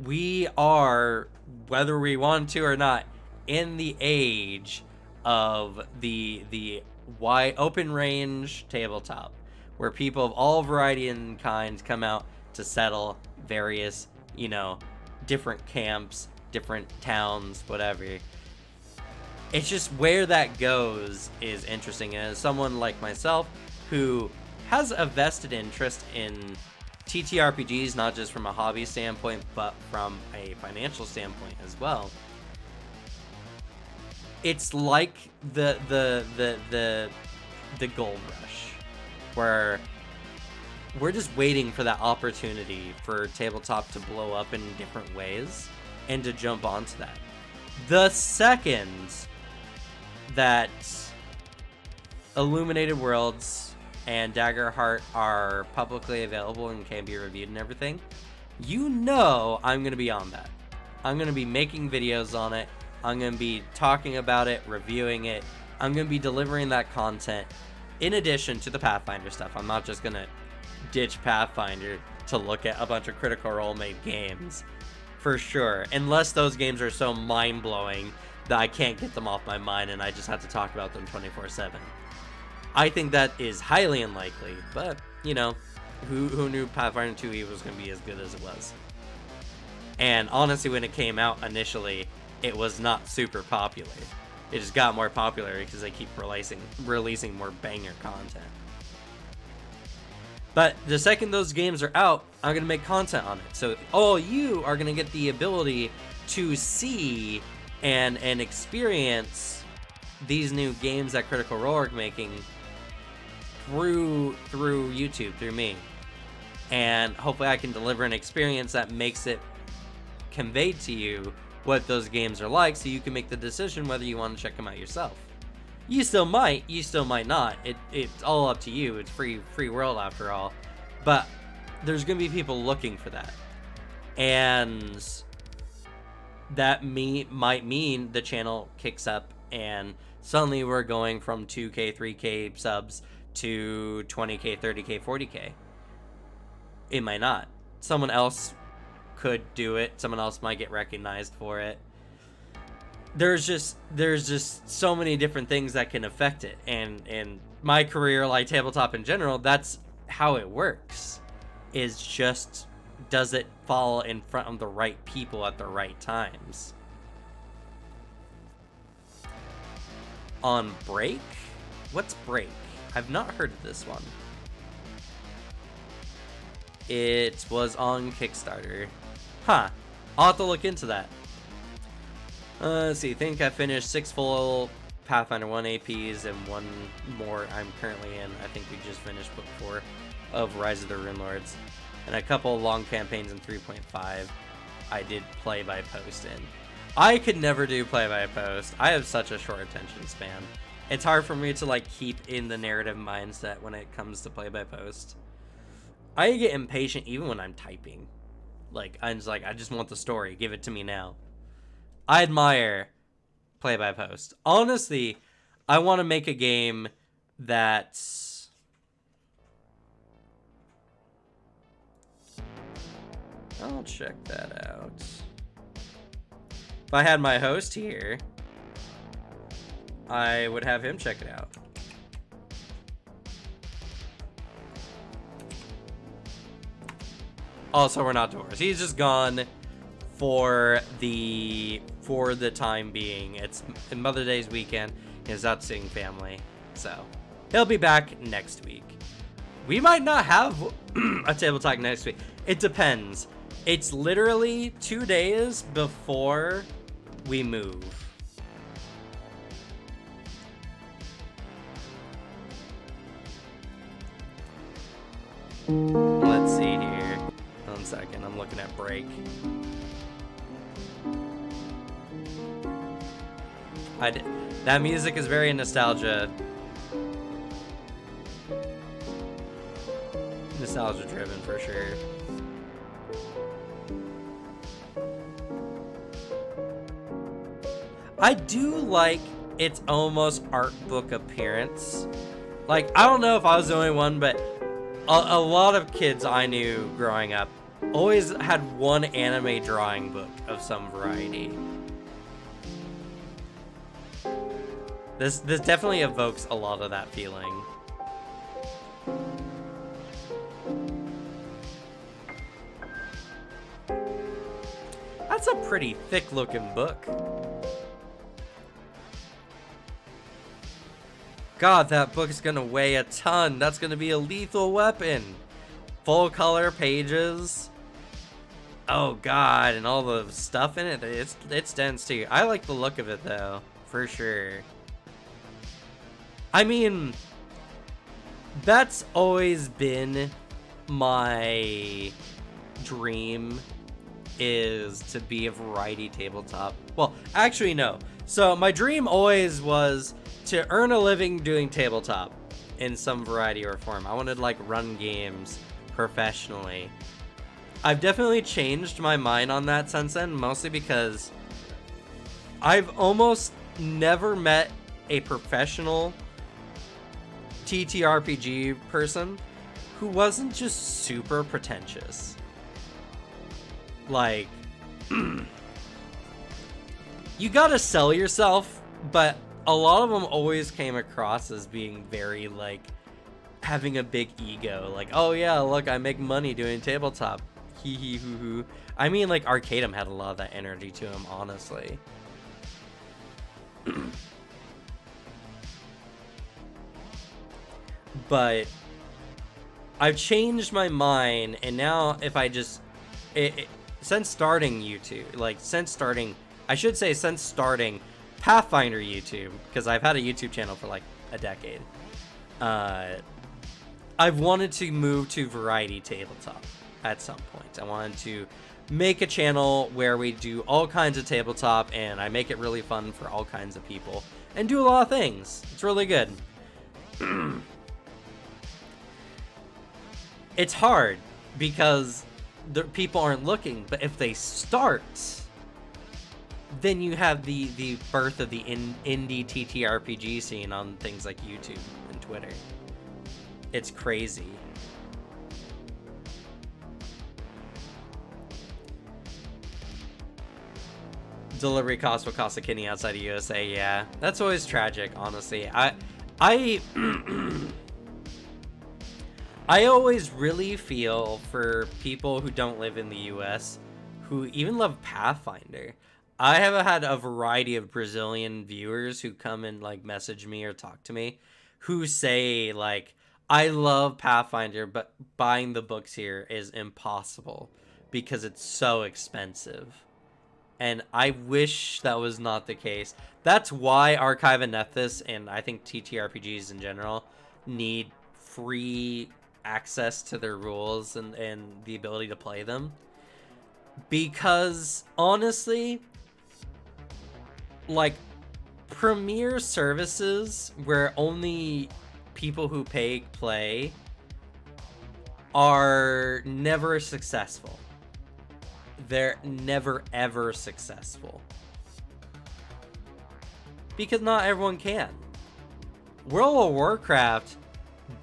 We are, whether we want to or not, in the age of the wide open range tabletop, where people of all variety and kinds come out to settle various, different camps, different towns, whatever. It's just where that goes is interesting. And as someone like myself who has a vested interest in TTRPGs, not just from a hobby standpoint, but from a financial standpoint as well, it's like the gold rush, where we're just waiting for that opportunity for tabletop to blow up in different ways and to jump onto that. The second that Illuminated Worlds and Daggerheart are publicly available and can be reviewed and everything, I'm going to be on that. I'm going to be making videos on it. I'm going to be talking about it, reviewing it. I'm going to be delivering that content in addition to the Pathfinder stuff. I'm not just going to ditch Pathfinder to look at a bunch of Critical Role made games, for sure. Unless those games are so mind-blowing that I can't get them off my mind and I just have to talk about them 24/7. I think that is highly unlikely, but, who knew Pathfinder 2e was going to be as good as it was? And honestly, when it came out initially, it was not super popular. It just got more popular because they keep releasing more banger content. But the second those games are out, I'm going to make content on it. So all you are going to get the ability to see and experience these new games that Critical Role are making through YouTube, through me. And hopefully I can deliver an experience that makes it conveyed to you what those games are like, so you can make the decision whether you want to check them out yourself. You still might not. It's all up to you. It's free world after all. But there's going to be people looking for that. And that might mean the channel kicks up and suddenly we're going from 2K, 3K subs to 20K, 30K, 40K. It might not. Someone else could do it. Someone else might get recognized for it. There's just so many different things that can affect it. And my career, like tabletop in general, that's how it works. Is just, does it fall in front of the right people at the right times? On Break? What's Break? I've not heard of this one. It was on Kickstarter. Huh. I'll have to look into that. Let's see. I think I finished 6 full Pathfinder 1 APs and 1 more I'm currently in. I think we just finished book 4 of Rise of the Rune Lords. And a couple long campaigns in 3.5 I did play-by-post in. I could never do play-by-post. I have such a short attention span. It's hard for me to keep in the narrative mindset when it comes to play-by-post. I get impatient even when I'm typing. I'm just I just want the story. Give it to me now. I admire play-by-post. Honestly, I want to make a game that I'll check that out. If I had my host here, I would have him check it out. Also, we're not divorced. He's just gone for the time being. It's Mother's Day's weekend. He's out seeing family, so he'll be back next week. We might not have a table talk next week. It depends. It's literally 2 days before we move. Let's see here. 1 second, I'm looking at break. That music is very nostalgia driven for sure. I do like its almost art book appearance. Like, I don't know if I was the only one, but a lot of kids I knew growing up always had one anime drawing book of some variety. This definitely evokes a lot of that feeling. That's a pretty thick looking book. God, that book is gonna weigh a ton. That's gonna be a lethal weapon. Full color pages. Oh God, and all the stuff in it. It's dense too. I like the look of it though, for sure. I mean, that's always been my dream, is to be a variety tabletop. Well, actually no. So my dream always was to earn a living doing tabletop in some variety or form. I wanted to like run games professionally. I've definitely changed my mind on that since then, mostly because I've almost never met a professional TTRPG person who wasn't just super pretentious. Like, you gotta sell yourself, but a lot of them always came across as being very, like, having a big ego. Like, oh yeah, look, I make money doing tabletop. Hee hee hoo hoo. I mean, like, Arcadum had a lot of that energy to him, honestly. But I've changed my mind, and now if I just... since starting YouTube, like, since starting Pathfinder YouTube, because I've had a YouTube channel for like a decade, I've wanted to move to variety tabletop at some point. I wanted to make a channel where we do all kinds of tabletop, and I make it really fun for all kinds of people, and do a lot of things. It's really good. It's hard because the people aren't looking, but if they start, then you have the birth of the indie TTRPG scene on things like YouTube and Twitter. It's crazy. Delivery cost will cost a kidney outside of USA. Yeah, that's always tragic, honestly. I always really feel for people who don't live in the US who even love Pathfinder. I have had a variety of Brazilian viewers who come and like message me or talk to me who say like, I love Pathfinder, but buying the books here is impossible because it's so expensive. And I wish that was not the case. That's why Archive and Nethys, and I think TTRPGs in general, need free access to their rules and the ability to play them. Because, honestly, like, premier services where only people who pay play are never successful. They're never ever successful. Because not everyone can. World of Warcraft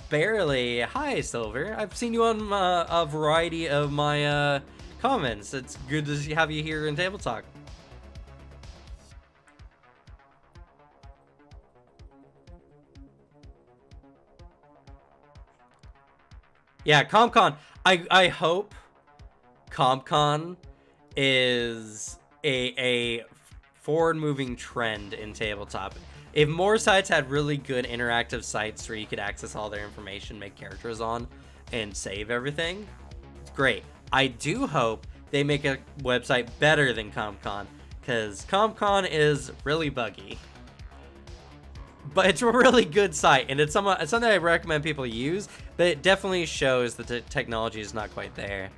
barely... Hi, Silver. I've seen you on a variety of my comments. It's good to have you here in Table Talk. Yeah, CompCon. I hope CompCon is a forward-moving trend in tabletop. If more sites had really good interactive sites where you could access all their information, make characters on, and save everything, it's great. I do hope they make a website better than CompCon, because CompCon is really buggy. But it's a really good site, and it's something I recommend people use, but it definitely shows that the technology is not quite there.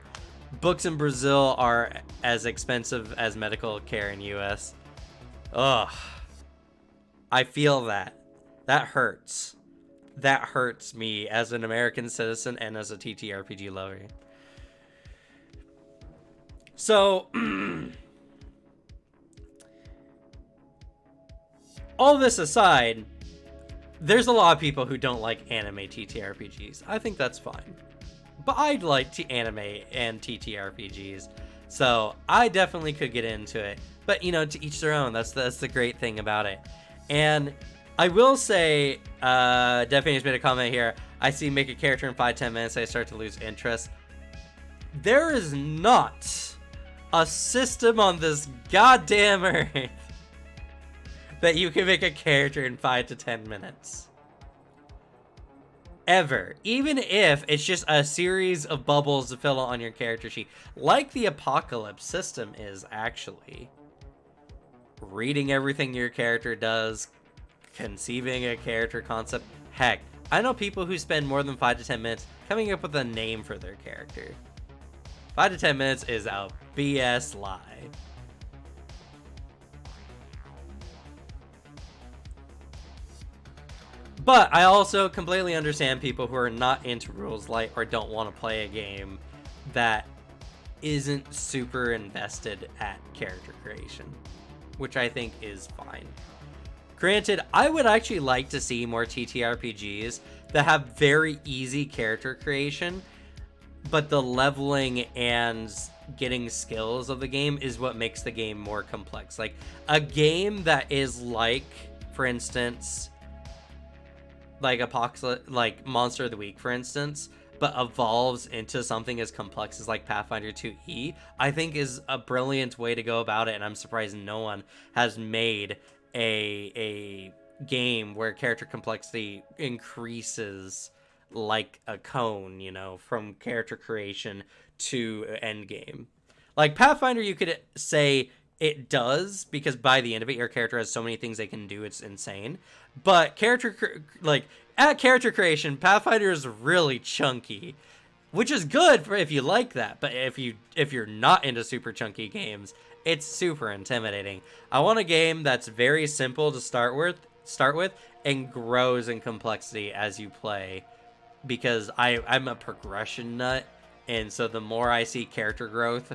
Books in Brazil are as expensive as medical care in US. Ugh. I feel that. That hurts. That hurts me as an American citizen and as a TTRPG lover. So, all this aside, there's a lot of people who don't like anime TTRPGs. I think that's fine. But I'd like anime and TTRPGs. So I definitely could get into it. But, you know, to each their own. That's the great thing about it. And I will say, Defini's made a comment here. I see make a character in 5-10 minutes. I start to lose interest. There is not a system on this goddamn earth that you can make a character in 5 to 10 minutes. Ever. Even if it's just a series of bubbles to fill on your character sheet. Like the Apocalypse system is, actually. Reading everything your character does. Conceiving a character concept. Heck, I know people who spend more than 5 to 10 minutes coming up with a name for their character. 5 to 10 minutes is a BS lie. But I also completely understand people who are not into rules light or don't want to play a game that isn't super invested at character creation, which I think is fine. Granted, I would actually like to see more TTRPGs that have very easy character creation, but the leveling and getting skills of the game is what makes the game more complex. Like a game that is like, for instance, like Apocalypse, like Monster of the Week, for instance, but evolves into something as complex as like Pathfinder 2E, I think is a brilliant way to go about it, and I'm surprised no one has made a game where character complexity increases like a cone, you know, from character creation to end game. Like Pathfinder, you could say it does, because by the end of it, your character has so many things they can do, it's insane. But at character creation, Pathfinder is really chunky, which is good for if you like that. But if you're not into super chunky games, it's super intimidating. I want a game that's very simple to start with and grows in complexity as you play, because I'm a progression nut, and so the more I see character growth,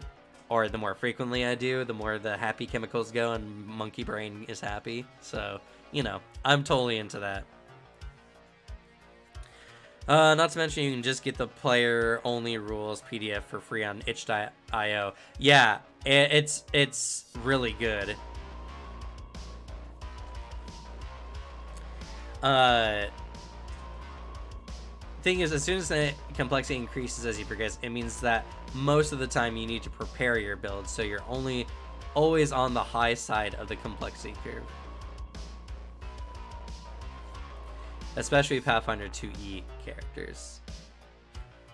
or the more frequently I do, the more the happy chemicals go and monkey brain is happy. So, you know, I'm totally into that. Not to mention you can just get the player only rules PDF for free on itch.io. Yeah, it's really good. Thing is, as soon as the complexity increases as you progress, it means that most of the time you need to prepare your build, so you're always on the high side of the complexity curve. Especially Pathfinder 2E characters.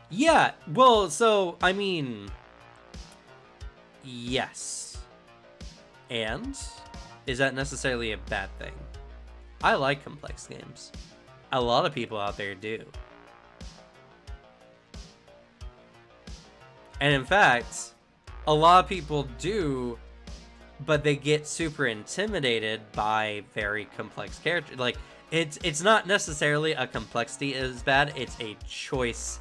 Yeah, well, so, I mean, yes. And is that necessarily a bad thing? I like complex games. A lot of people out there do. And in fact, a lot of people do, but they get super intimidated by very complex characters. Like, it's not necessarily a complexity is bad, it's a choice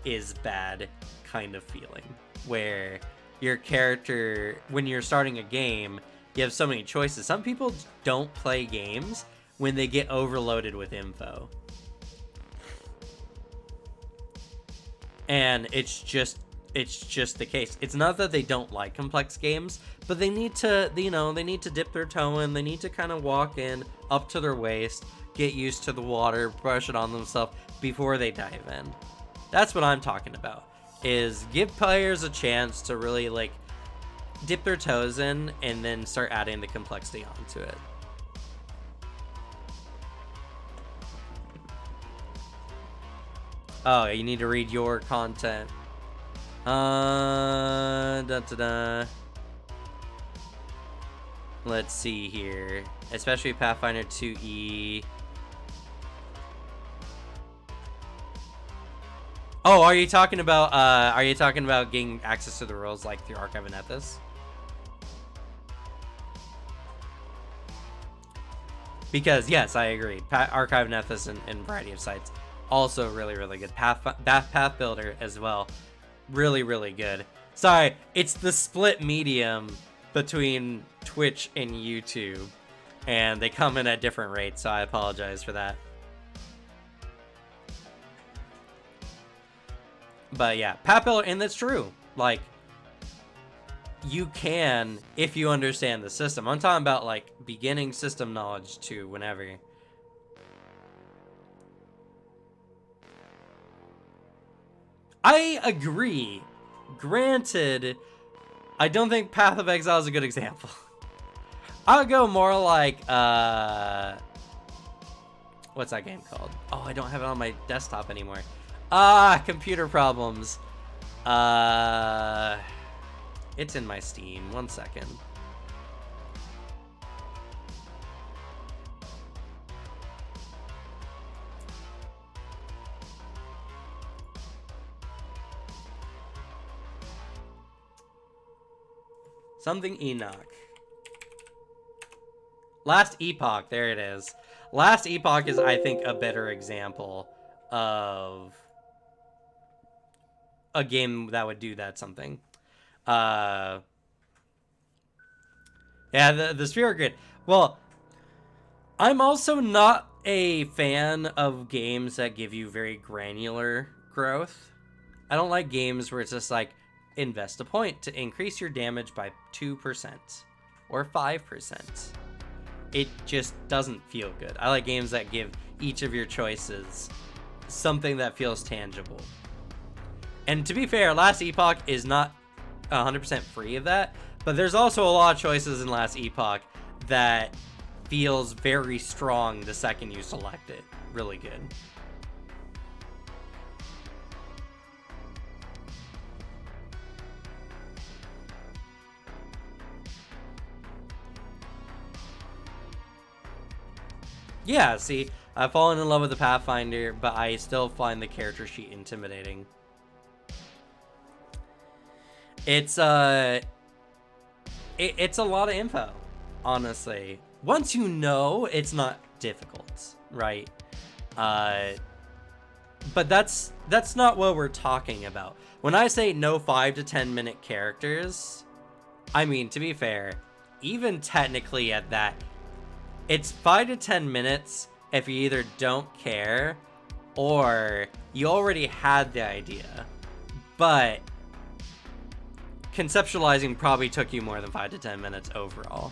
is bad kind of feeling. Where your character, when you're starting a game, you have so many choices. Some people don't play games when they get overloaded with info. And it's just it's just the case. It's not that they don't like complex games, but they need to, you know, they need to dip their toe in. They need to kind of walk in up to their waist, get used to the water, brush it on themselves before they dive in. That's what I'm talking about, is give players a chance to really, like, dip their toes in and then start adding the complexity onto it. Oh, you need to read your content. Let's see here. Especially Pathfinder 2E. Oh, are you talking about getting access to the rules like through Archive and Ethos? Because yes, I agree. Archive and Ethos and variety of sites also really, really good. Path Builder as well. Really, really good. Sorry, it's the split medium between Twitch and YouTube, and they come in at different rates, so I apologize for that. But yeah, Path Builder, and that's true. Like, you can, if you understand the system. I'm talking about, like, beginning system knowledge to whenever. I agree. Granted, I don't think Path of Exile is a good example. I'll go more like, what's that game called? Oh, I don't have it on my desktop anymore. Computer problems. It's in my Steam. 1 second. Something Enoch. Last Epoch, there it is. Last Epoch is, I think, a better example of a game that would do that something. Yeah, the Sphere Grid. Well, I'm also not a fan of games that give you very granular growth. I don't like games where it's just like, invest a point to increase your damage by 2% or 5%. It just doesn't feel good. I like games that give each of your choices something that feels tangible. And to be fair, Last Epoch is not 100% free of that, but there's also a lot of choices in Last Epoch that feels very strong the second you select it. Really good. Yeah, see, I've fallen in love with the Pathfinder, but I still find the character sheet intimidating. It's it's a lot of info, honestly. Once you know, it's not difficult, right? But that's not what we're talking about. When I say no 5 to 10 minute characters, I mean, to be fair, even technically at that, it's 5 to 10 minutes if you either don't care or you already had the idea, but conceptualizing probably took you more than 5 to 10 minutes overall.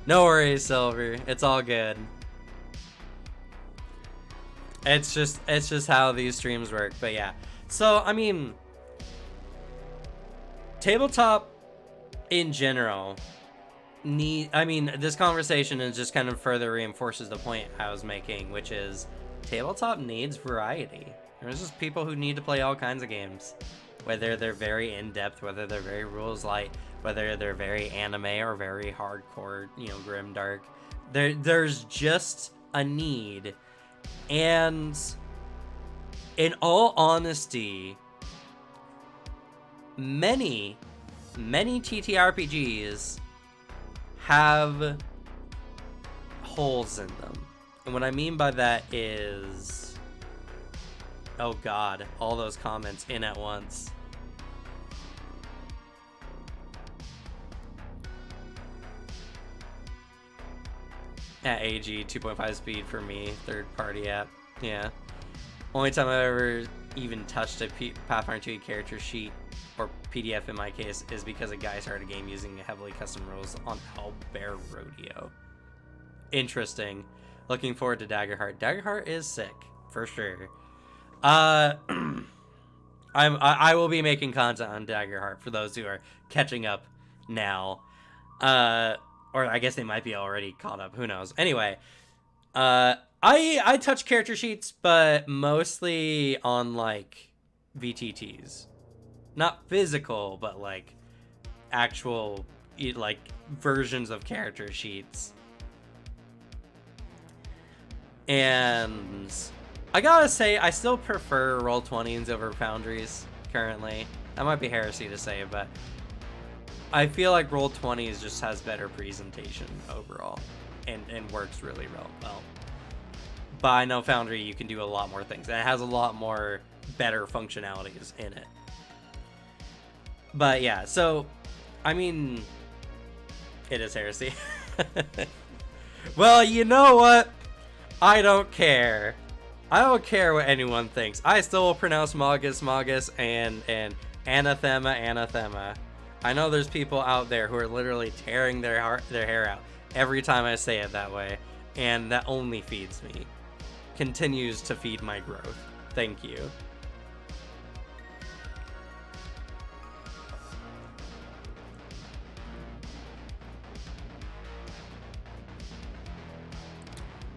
No worries, Silver. It's all good. It's just how these streams work. But yeah. So, I mean, tabletop in general this conversation is just kind of further reinforces the point I was making, which is tabletop needs variety. There's just people who need to play all kinds of games, whether they're very in-depth, whether they're very rules light, whether they're very anime or very hardcore, grim dark. There's just a need. And in all honesty, many TTRPGs have holes in them. And what I mean by that is, Oh god, all those comments in at once. At AG, 2.5 speed for me, third party app. Yeah. Only time I've ever even touched a Pathfinder 2 character sheet, or PDF in my case, is because a guy started a game using heavily custom rules on Owlbear Rodeo. Interesting. Looking forward to Daggerheart. Daggerheart is sick, for sure. I will be making content on Daggerheart for those who are catching up now. Or I guess they might be already caught up. Who knows? Anyway, I touch character sheets, but mostly on like VTTs, not physical, but like actual like versions of character sheets. And I gotta say, I still prefer Roll20s over Foundries currently. That might be heresy to say, but I feel like Roll20s just has better presentation overall and works really well. But I know Foundry, you can do a lot more things, and it has a lot more better functionalities in it. But yeah, so, I mean, it is heresy. Well, you know what? I don't care. I don't care what anyone thinks. I still will pronounce Magus, and Anathema. I know there's people out there who are literally tearing their hair out every time I say it that way, and that only feeds me. Continues to feed my growth. Thank you.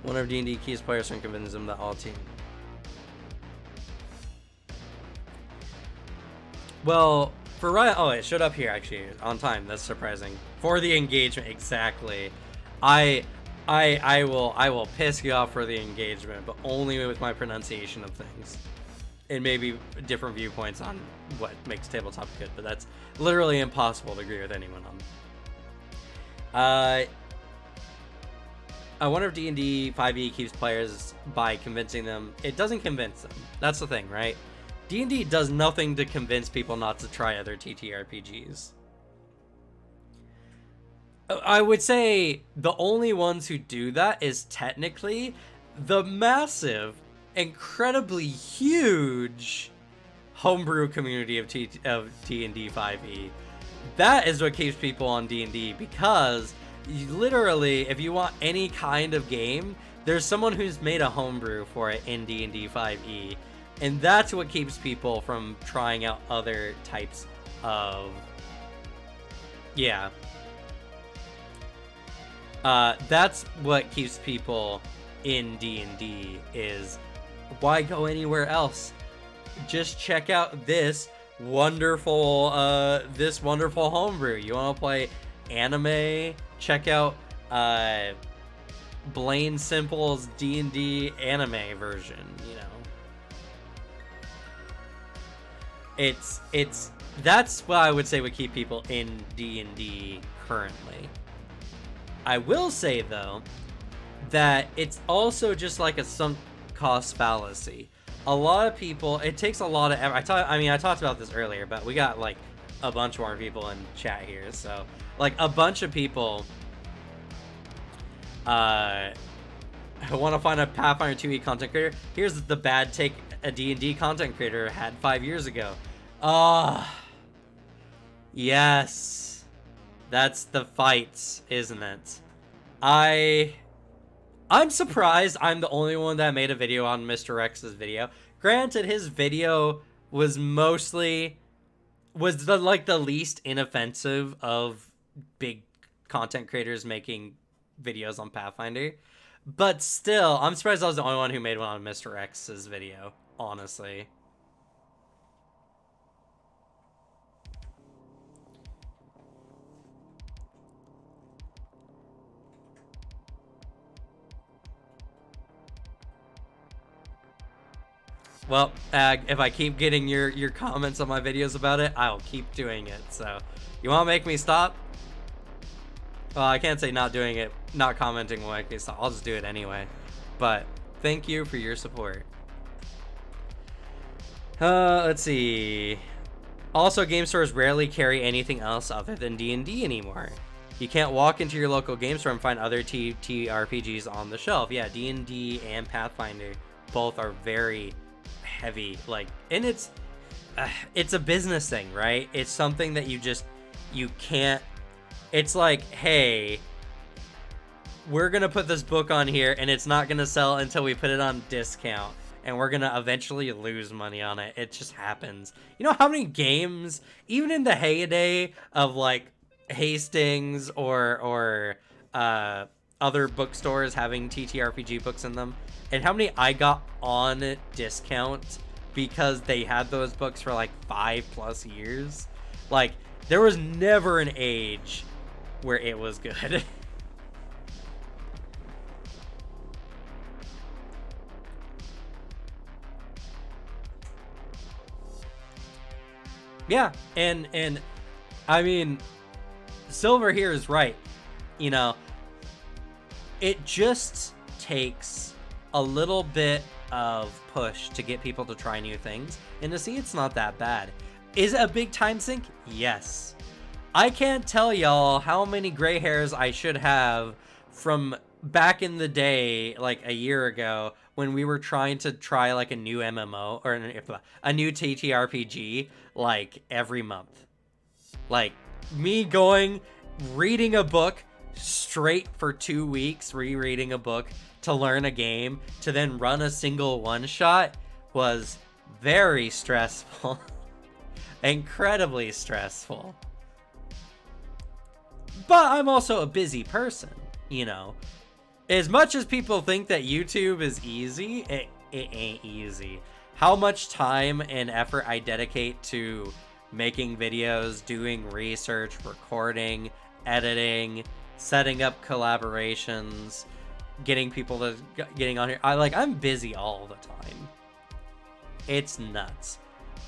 One of D&D keys players can convince them that all team. Well, for Riot, oh, it showed up here actually on time. That's surprising. For the engagement, exactly. I will piss you off for the engagement, but only with my pronunciation of things. And maybe different viewpoints on what makes tabletop good, but that's literally impossible to agree with anyone on. I wonder if D&D 5e keeps players by convincing them. It doesn't convince them. That's the thing, right? D&D does nothing to convince people not to try other TTRPGs. I would say the only ones who do that is technically the massive, incredibly huge homebrew community of D&D 5e. That is what keeps people on D&D, because literally, if you want any kind of game, there's someone who's made a homebrew for it in D&D 5e, and that's what keeps people from trying out other types of... Yeah. That's what keeps people in D&D, is why go anywhere else? Just check out this wonderful homebrew. You want to play anime? Check out Blaine Simple's D&D anime version, you know. That's what I would say would keep people in D&D currently. I will say though that it's also just like a sunk cost fallacy. A lot of people, it takes a lot of effort. I talked about this earlier, but we got like a bunch more people in chat here, so like a bunch of people want to find a Pathfinder 2e content creator. Here's the bad take a D&D content creator had 5 years ago. Yes, that's the fights, isn't it? I'm surprised I'm the only one that made a video on Mr. X's video. Granted, his video was the least inoffensive of big content creators making videos on Pathfinder. But still, I'm surprised I was the only one who made one on Mr. X's video, honestly. Well, if I keep getting your comments on my videos about it, I'll keep doing it. So, you want to make me stop? Well, I can't say not doing it, not commenting will make me stop. I'll just do it anyway. But, thank you for your support. Let's see. Also, game stores rarely carry anything else other than D&D anymore. You can't walk into your local game store and find other TTRPGs on the shelf. Yeah, D&D and Pathfinder both are very heavy. Like, and it's a business thing, right? It's something that you can't. It's like, hey, we're gonna put this book on here, and it's not gonna sell until we put it on discount, and we're gonna eventually lose money on it. It just happens. You know how many games, even in the heyday of like Hastings or other bookstores having TTRPG books in them, and how many I got on discount because they had those books for like 5+ years? Like, there was never an age where it was good. Yeah, and I mean, Silver here is right. You know, it just takes a little bit of push to get people to try new things, and to see it's not that bad. Is it a big time sink? Yes. I can't tell y'all how many gray hairs I should have from back in the day, like a year ago, when we were trying to try like a new MMO or a new TTRPG like every month. Like me going, reading a book straight for 2 weeks, rereading a book to learn a game, to then run a single one shot was very stressful. Incredibly stressful. But I'm also a busy person, you know. As much as people think that YouTube is easy, it ain't easy. How much time and effort I dedicate to making videos, doing research, recording, editing, setting up collaborations, getting on here. I'm busy all the time. It's nuts.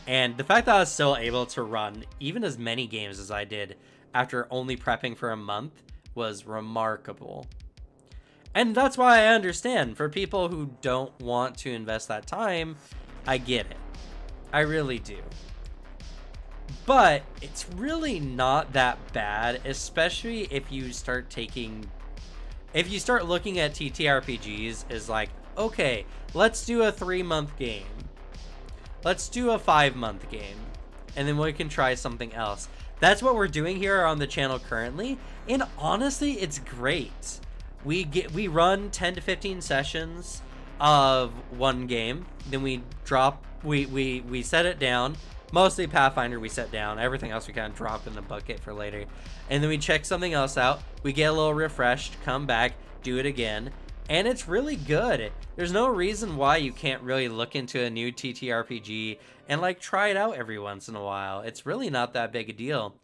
And the fact that I was still able to run even as many games as I did after only prepping for a month was remarkable. And that's why I understand. For people who don't want to invest that time, I get it. I really do. But it's really not that bad, especially if you start looking at TTRPGs as like, okay, let's do a 3-month game. Let's do a 5-month game. And then we can try something else. That's what we're doing here on the channel currently. And honestly, it's great. We run 10 to 15 sessions of one game. Then we set it down. Mostly Pathfinder we set down. Everything else we kind of drop in the bucket for later. And then we check something else out. We get a little refreshed, come back, do it again. And it's really good. There's no reason why you can't really look into a new TTRPG and like try it out every once in a while. It's really not that big a deal.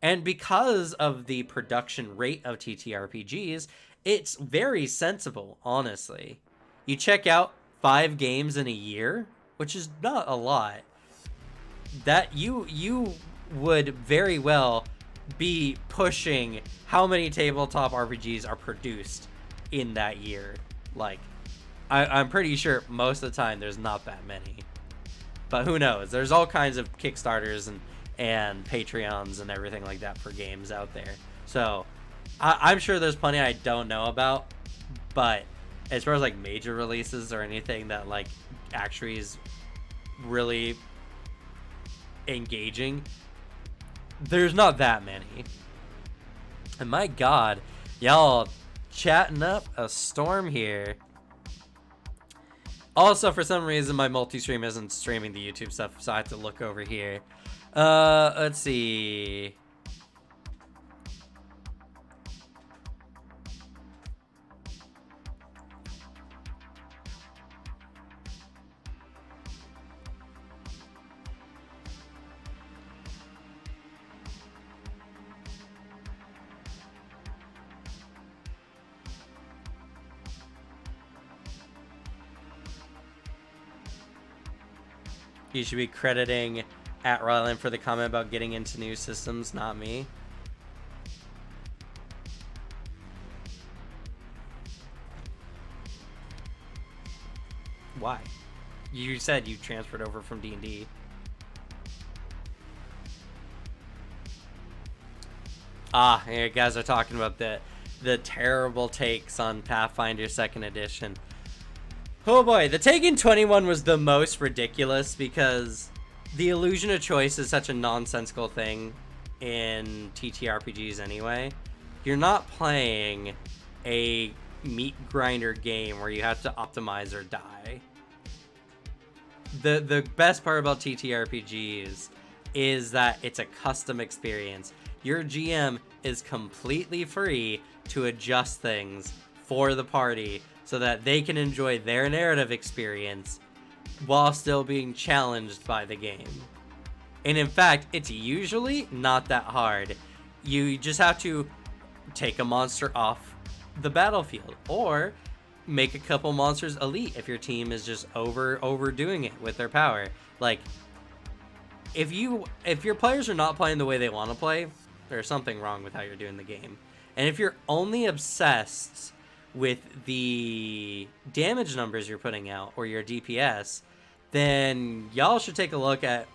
And because of the production rate of TTRPGs, it's very sensible, honestly. You check out 5 games in a year, which is not a lot. That you would very well be pushing how many tabletop RPGs are produced in that year. Like, I'm pretty sure most of the time there's not that many. But who knows? There's all kinds of Kickstarters and Patreons and everything like that for games out there. So I'm sure there's plenty I don't know about. But as far as like major releases or anything that like actually is really engaging, there's not that many. And my god, y'all chatting up a storm here. Also, for some reason my multi-stream isn't streaming the YouTube stuff, so I have to look over here. Let's see. You should be crediting @Ryland for the comment about getting into new systems, not me. Why? You said you transferred over from D&D. Ah, you guys are talking about the terrible takes on Pathfinder 2nd Edition. Oh boy, the take in 21 was the most ridiculous because the illusion of choice is such a nonsensical thing in TTRPGs anyway. You're not playing a meat grinder game where you have to optimize or die. The best part about TTRPGs is that it's a custom experience. Your GM is completely free to adjust things for the party so that they can enjoy their narrative experience while still being challenged by the game. And in fact, it's usually not that hard. You just have to take a monster off the battlefield or make a couple monsters elite if your team is just overdoing it with their power. Like, if your players are not playing the way they want to play, there's something wrong with how you're doing the game. And if you're only obsessed with the damage numbers you're putting out or your DPS, then y'all should take a look at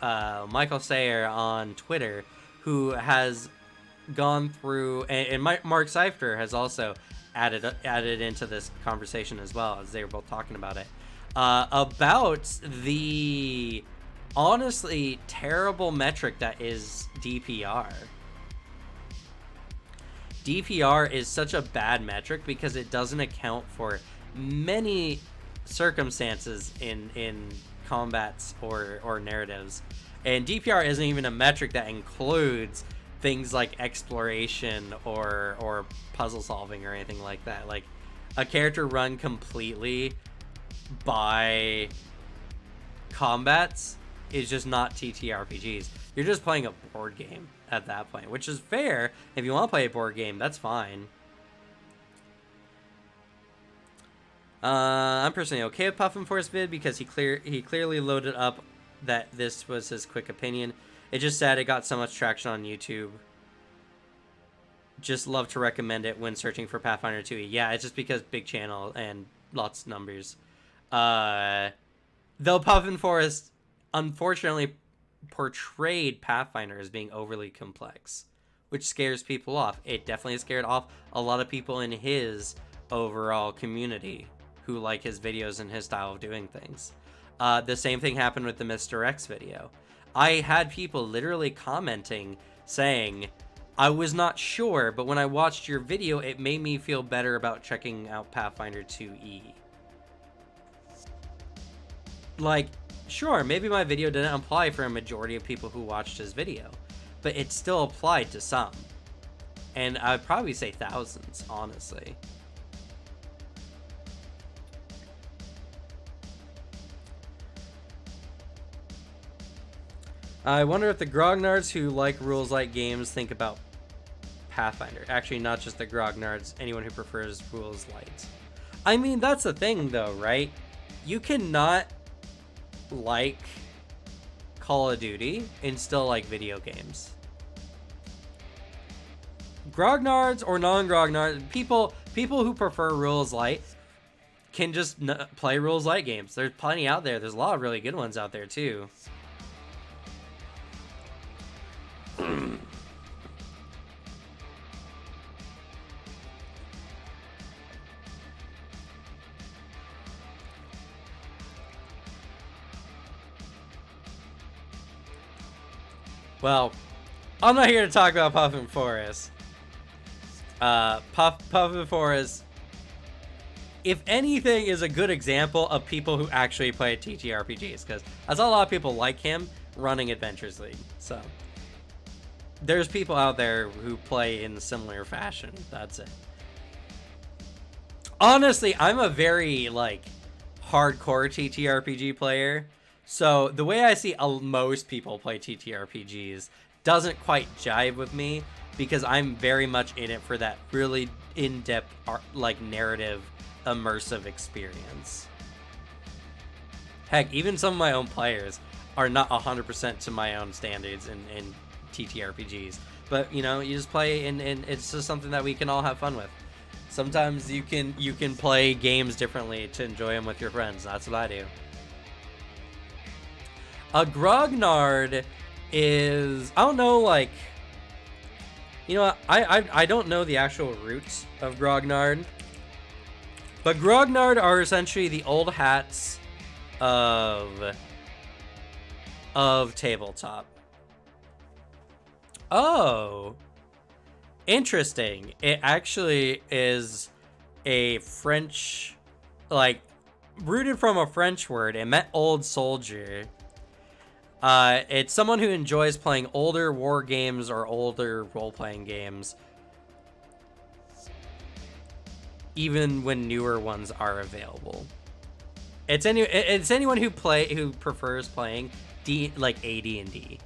Michael Sayer on Twitter, who has gone through, and Mark Seifter has also added into this conversation as well, as they were both talking about it, about the honestly terrible metric that is DPR. DPR is such a bad metric because it doesn't account for many circumstances in combats or narratives. And DPR isn't even a metric that includes things like exploration or puzzle solving or anything like that. Like, a character run completely by combats is just not TTRPGs. You're just playing a board game at that point, which is fair. If you want to play a board game, that's fine. I'm personally okay with Puffin Force vid because he clearly loaded up that this was his quick opinion. It just said it got so much traction on YouTube. Just love to recommend it when searching for Pathfinder 2e. Yeah, it's just because big channel and lots of numbers. Though Puffin Forest unfortunately portrayed Pathfinder as being overly complex, which scares people off. It definitely scared off a lot of people in his overall community who like his videos and his style of doing things. The same thing happened with the Mr. X video. I had people literally commenting saying, I was not sure, but when I watched your video, it made me feel better about checking out Pathfinder 2e. Like, sure, maybe my video didn't apply for a majority of people who watched his video, but it still applied to some. And I'd probably say thousands, honestly. I wonder if the grognards who like rules light games think about Pathfinder. Actually, not just the grognards, anyone who prefers rules light. I mean, that's the thing though, right? You cannot like Call of Duty and still like video games. Grognards or non-grognards, people who prefer rules light can just play rules light games. There's plenty out there. There's a lot of really good ones out there too. Well, I'm not here to talk about Puffin Forest. Puffin Forest, if anything, is a good example of people who actually play TTRPGs, because I saw a lot of people like him running Adventures League. So there's people out there who play in similar fashion. That's it. Honestly, I'm a very like hardcore TTRPG player. So the way I see most people play TTRPGs doesn't quite jive with me, because I'm very much in it for that really in-depth, like, narrative, immersive experience. Heck, even some of my own players are not 100% to my own standards in TTRPGs. But, you know, you just play, and it's just something that we can all have fun with. Sometimes you can play games differently to enjoy them with your friends. That's what I do. A grognard is, I don't know, like, you know what, I don't know the actual roots of grognard, but grognard are essentially the old hats of tabletop. Oh, interesting. It actually is a French, like, rooted from a French word. It meant old soldier. It's someone who enjoys playing older war games or older role-playing games, even when newer ones are available. It's anyone who prefers playing AD&D.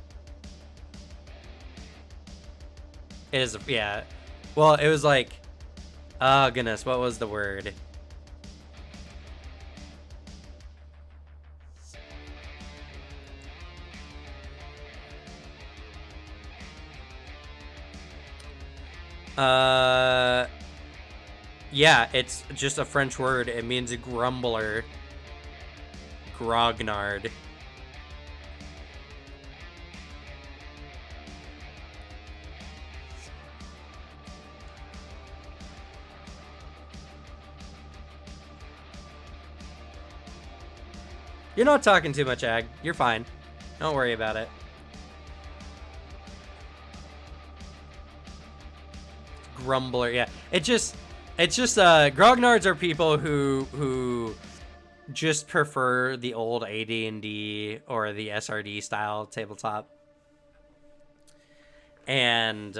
It is, yeah. Well, it was like, oh goodness, what was the word? Yeah, it's just a French word. It means a grumbler. Grognard. You're not talking too much, Ag. You're fine. Don't worry about it. Grumbler, yeah. It's just grognards are people who just prefer the old AD&D or the SRD style tabletop. And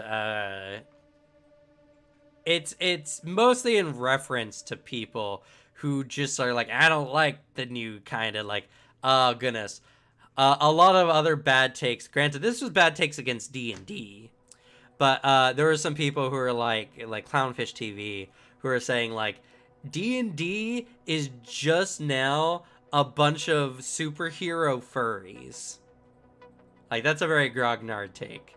it's mostly in reference to people who just are like, I don't like the new kind of, like, oh goodness. A lot of other bad takes. Granted, this was bad takes against D&D. But there were some people who are like Clownfish TV, who are saying, like, D&D is just now a bunch of superhero furries. Like, that's a very grognard take.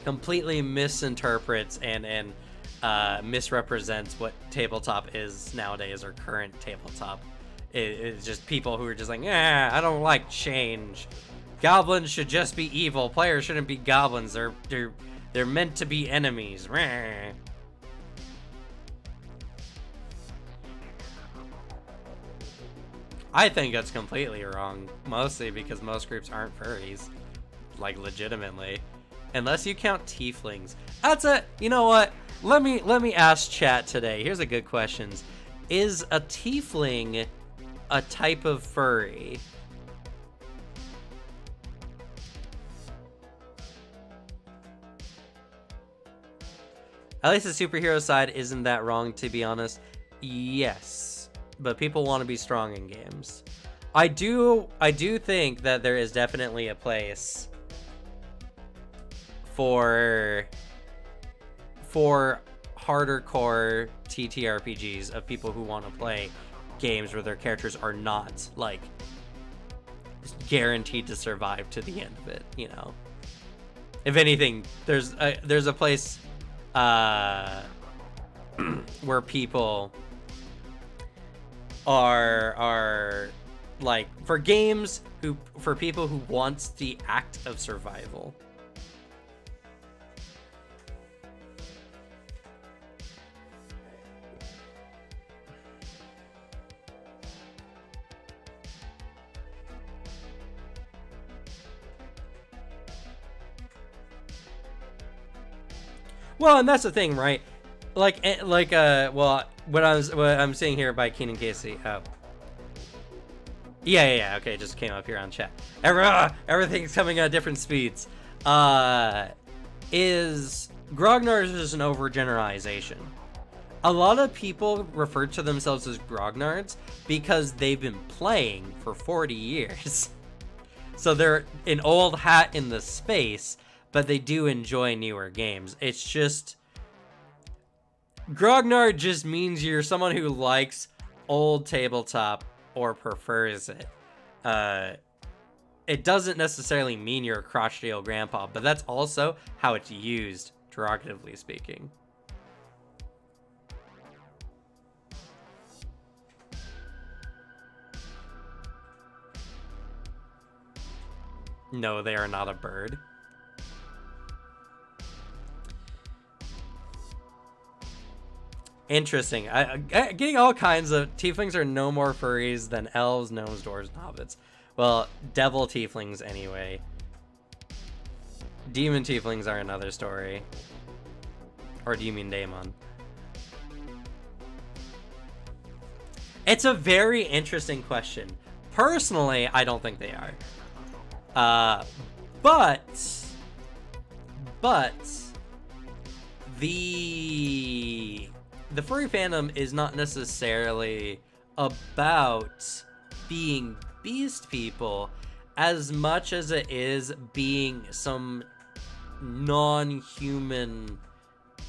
Completely misinterprets and misrepresents what tabletop is nowadays, or current tabletop. It's just people who are just like, I don't like change. Goblins should just be evil. Players shouldn't be goblins. They're meant to be enemies. I think that's completely wrong. Mostly because most groups aren't furries. Like, legitimately. Unless you count tieflings. You know what? Let me ask chat today. Here's a good question. Is a tiefling a type of furry? At least the superhero side isn't that wrong, to be honest. Yes, but people want to be strong in games. I do think that there is definitely a place for harder core TTRPGs of people who want to play games where their characters are not, like, guaranteed to survive to the end of it, you know. If anything, there's a place where people are like, for games for people who want the act of survival. Well, and that's the thing, right? Well, what I'm seeing here by Keenan Casey. Oh. Yeah. Okay, it just came up here on chat. Everything's coming at different speeds. Is grognards is an overgeneralization. A lot of people refer to themselves as grognards because they've been playing for 40 years. So they're an old hat in the space, but they do enjoy newer games. It's just, grognard just means you're someone who likes old tabletop or prefers it. It doesn't necessarily mean you're a crotchety old grandpa, but that's also how it's used, derogatively speaking. No, they are not a bird. Interesting. Getting all kinds of tieflings are no more furries than elves, gnomes, dwarves, and hobbits. Well, devil tieflings anyway. Demon tieflings are another story. Or do you mean daemon? It's a very interesting question. Personally, I don't think they are. But the furry fandom is not necessarily about being beast people as much as it is being some non-human,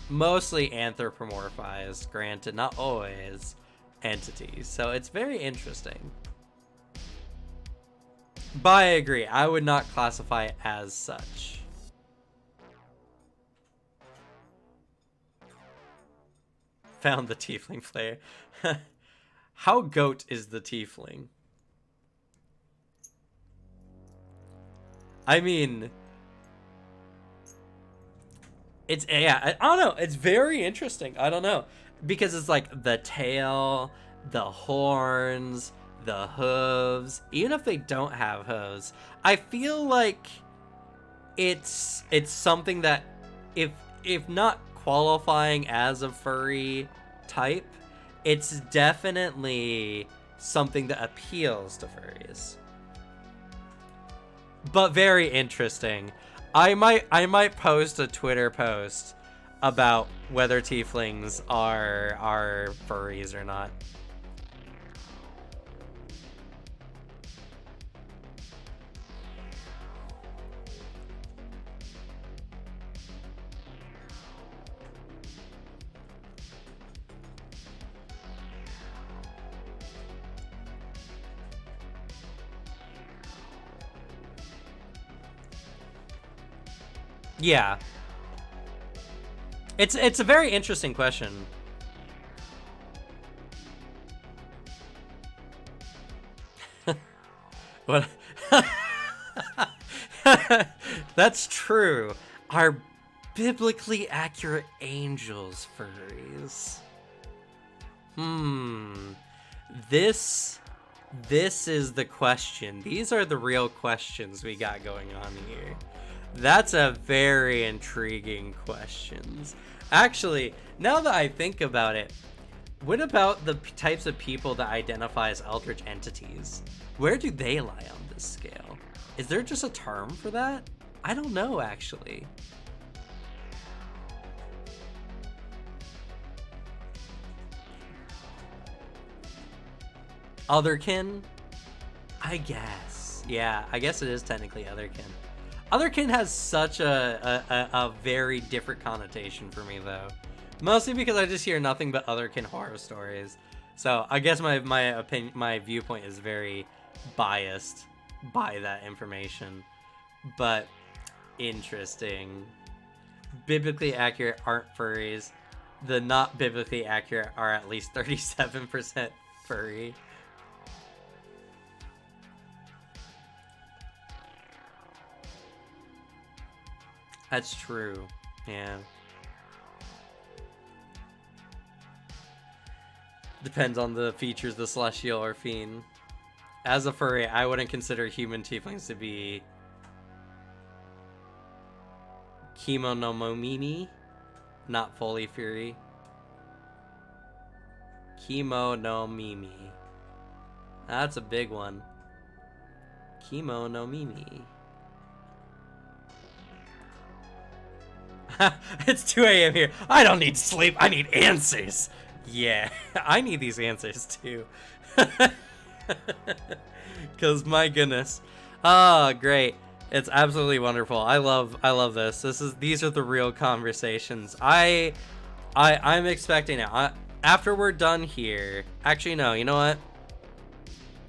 mostly anthropomorphized, granted, not always, entities. So it's very interesting. But I agree, I would not classify it as such. Found the tiefling player. How goat is the tiefling? I mean, it's, yeah, I don't know. It's very interesting. I don't know. Because it's like the tail, the horns, the hooves. Even if they don't have hooves, I feel like it's something that if not qualifying as a furry type, it's definitely something that appeals to furries. But very interesting. I might post a Twitter post about whether tieflings are furries or not. Yeah. It's a very interesting question. What? That's true. Are biblically accurate angels furries? This is the question. These are the real questions we got going on here. That's a very intriguing questions. Actually, now that I think about it, what about the types of people that identify as eldritch entities? Where do they lie on this scale? Is there just a term for that? I don't know, actually. Otherkin? I guess. Yeah, I guess it is technically otherkin. Otherkin has such a very different connotation for me, though. Mostly because I just hear nothing but otherkin horror stories. So I guess my opinion, my viewpoint is very biased by that information. But interesting. Biblically accurate aren't furries. The not biblically accurate are at least 37% furry. That's true. Yeah. Depends on the features, the celestial or fiend. As a furry, I wouldn't consider human tieflings to be Kemonomomimi, not fully furry. Kemonomimi. That's a big one. Kemonomimi. It's 2 a.m. here. I don't need sleep. I need answers. Yeah, I need these answers too. Because my goodness. Oh, great. It's absolutely wonderful. I love this. These are the real conversations. I'm expecting it. After we're done here. Actually, no. You know what?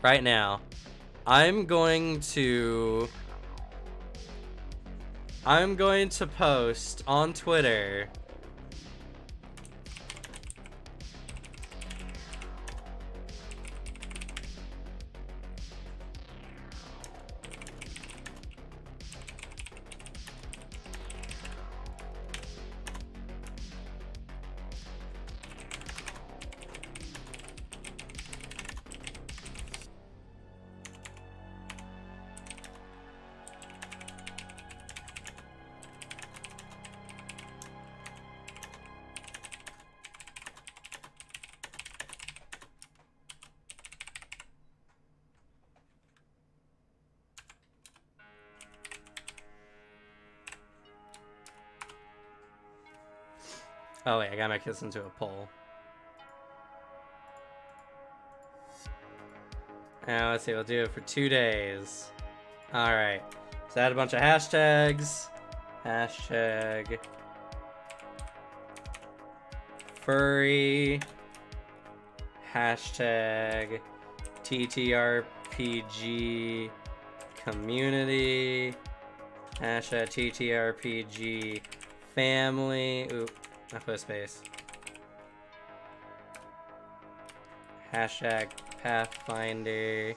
Right now, I'm going to post on Twitter Oh wait, I gotta make this into a poll. Now let's see, we'll do it for 2 days. Alright. So add a bunch of hashtags. Hashtag furry. Hashtag TTRPG community. Hashtag TTRPG family. Oop, I put a space. Hashtag Pathfinder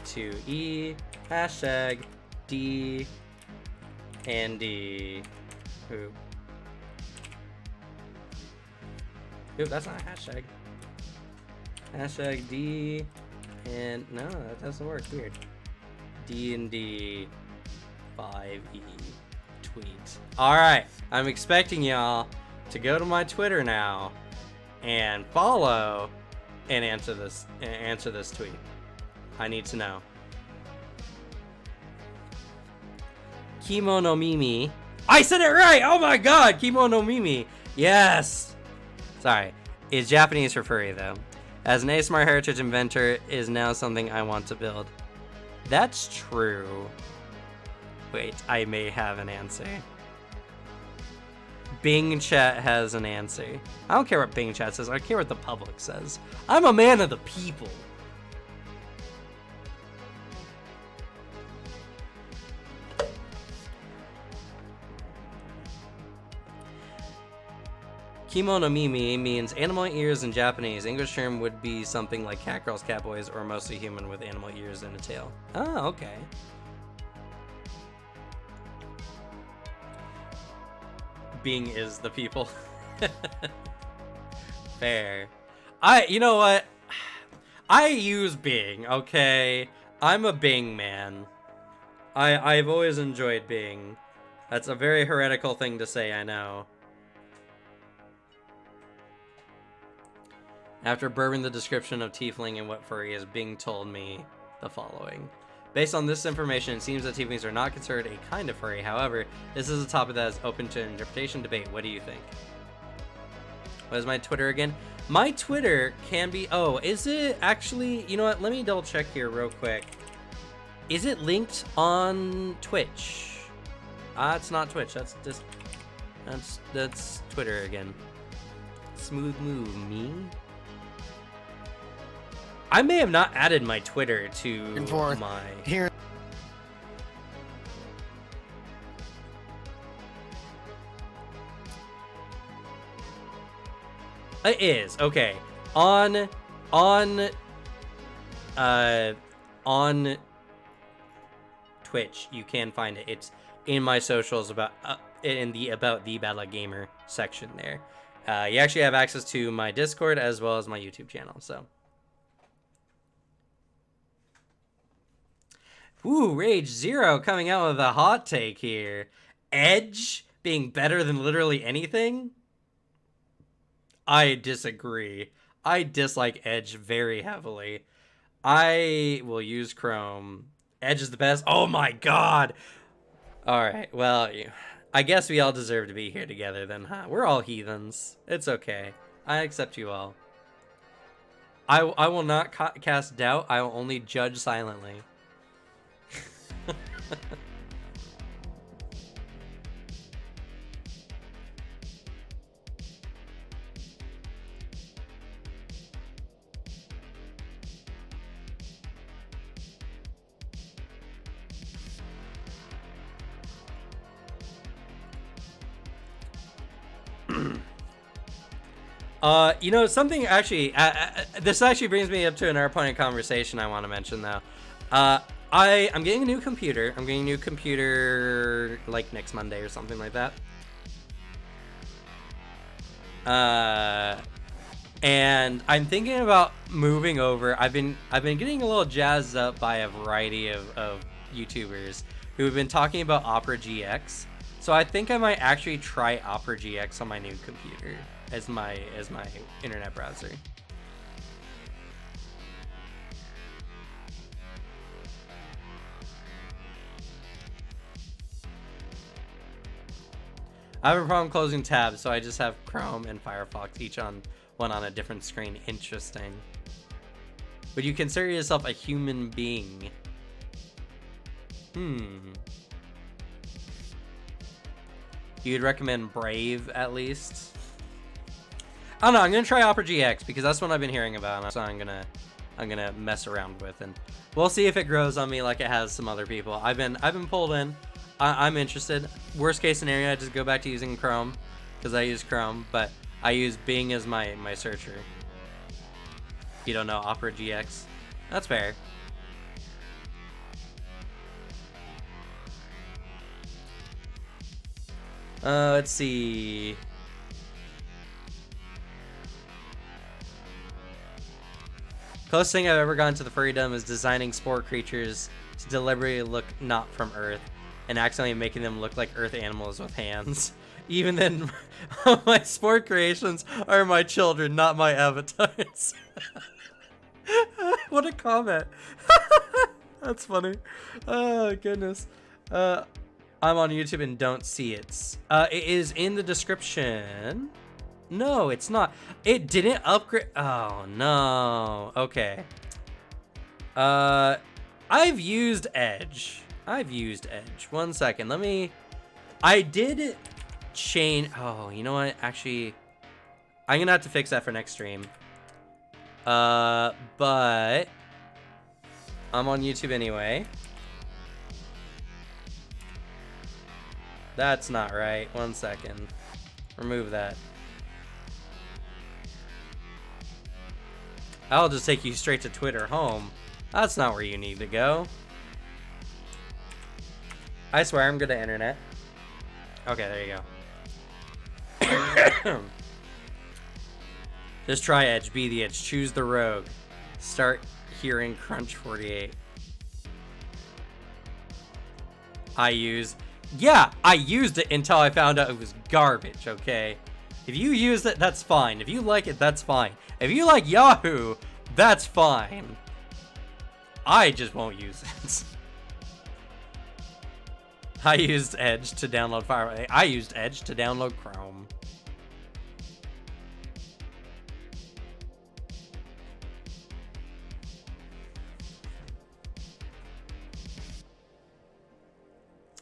2E. Hashtag D and D. Oop. Oop, that's not a hashtag. Hashtag D and no, that doesn't work. Weird. D and D 5E tweet. All right, I'm expecting y'all to go to my Twitter now and follow and answer this tweet. I need to know. Kimono Mimi. I said it right. Oh my god, Kimono Mimi. Yes. Sorry. Is Japanese for furry though. As an ASMR heritage inventor is now something I want to build. That's true. Wait, I may have an answer. Bing chat has an answer. I don't care what Bing chat says. I care what the public says. I'm a man of the people. Kimono Mimi means animal ears in Japanese. English term would be something like cat girls, cat boys, or mostly human with animal ears and a tail. Oh, okay. Bing is the people. Fair. You know what? I use Bing, okay? I'm a Bing man. I've always enjoyed Bing. That's a very heretical thing to say, I know. After bourbon the description of tiefling and what furry is, Bing told me the following. Based on this information, it seems that tieflings are not considered a kind of furry. However, this is a topic that is open to interpretation debate. What do you think? What is my Twitter again? My Twitter can be... Oh, is it actually... You know what? Let me double check here real quick. Is it linked on Twitch? It's not Twitch. That's just... That's Twitter again. Smooth move, me? I may have not added my Twitter to my... Here. It is, okay. On Twitch, you can find it. It's in my socials about in the About the Bad Luck Gamer section there. You actually have access to my Discord as well as my YouTube channel, so... Ooh, Rage Zero coming out with a hot take here. Edge being better than literally anything? I disagree. I dislike Edge very heavily. I will use Chrome. Edge is the best. Oh my god! Alright, well, I guess we all deserve to be here together then, huh? We're all heathens. It's okay. I accept you all. I will not cast doubt. I will only judge silently. You know, something actually, this actually brings me up to another point of conversation I want to mention, though. I'm getting a new computer. I'm getting a new computer, like, next Monday or something like that. And I'm thinking about moving over. I've been getting a little jazzed up by a variety of YouTubers who have been talking about Opera GX. So I think I might actually try Opera GX on my new computer as my internet browser. I have a problem closing tabs, so I just have Chrome and Firefox, each on one on a different screen. Interesting. Would you consider yourself a human being? You'd recommend Brave, at least? I don't know, I'm gonna try Opera GX, because that's what I've been hearing about, and that's what I'm gonna mess around with, and we'll see if it grows on me like it has some other people. I've been pulled in. I'm interested. Worst case scenario, I just go back to using Chrome, because I use Chrome, but I use Bing as my searcher. You don't know Opera GX? That's fair. Let's see. Closest thing I've ever gotten to the furrydom is designing spore creatures to deliberately look not from Earth and accidentally making them look like Earth animals with hands. Even then, my spore creations are my children, not my avatars. What a comment. That's funny. Oh, goodness. I'm on YouTube and don't see it. It is in the description. No, it's not. It didn't upgrade. Oh, no. Okay. I've used Edge. 1 second. I did change. Oh, you know what? Actually, I'm going to have to fix that for next stream. But I'm on YouTube anyway. That's not right. 1 second. Remove that. I'll just take you straight to Twitter home. That's not where you need to go. I swear I'm good at internet. Okay, there you go. Just try Edge, be the Edge, choose the rogue. Start hearing Crunch 48. I used it until I found out it was garbage, okay? If you use it, that's fine. If you like it, that's fine. If you like Yahoo, that's fine. I just won't use it. I used Edge to download Fire. I used Edge to download Chrome.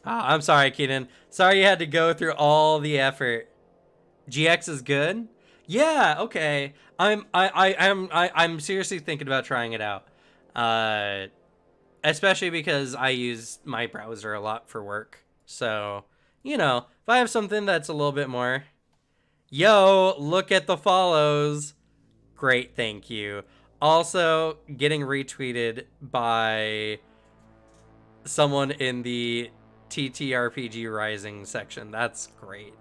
Oh, I'm sorry, Keaton. Sorry you had to go through all the effort. GX is good? Yeah, okay. I'm seriously thinking about trying it out. Especially because I use my browser a lot for work. So, you know, if I have something that's a little bit more. Yo, look at the follows. Great, thank you. Also, getting retweeted by someone in the TTRPG Rising section. That's great.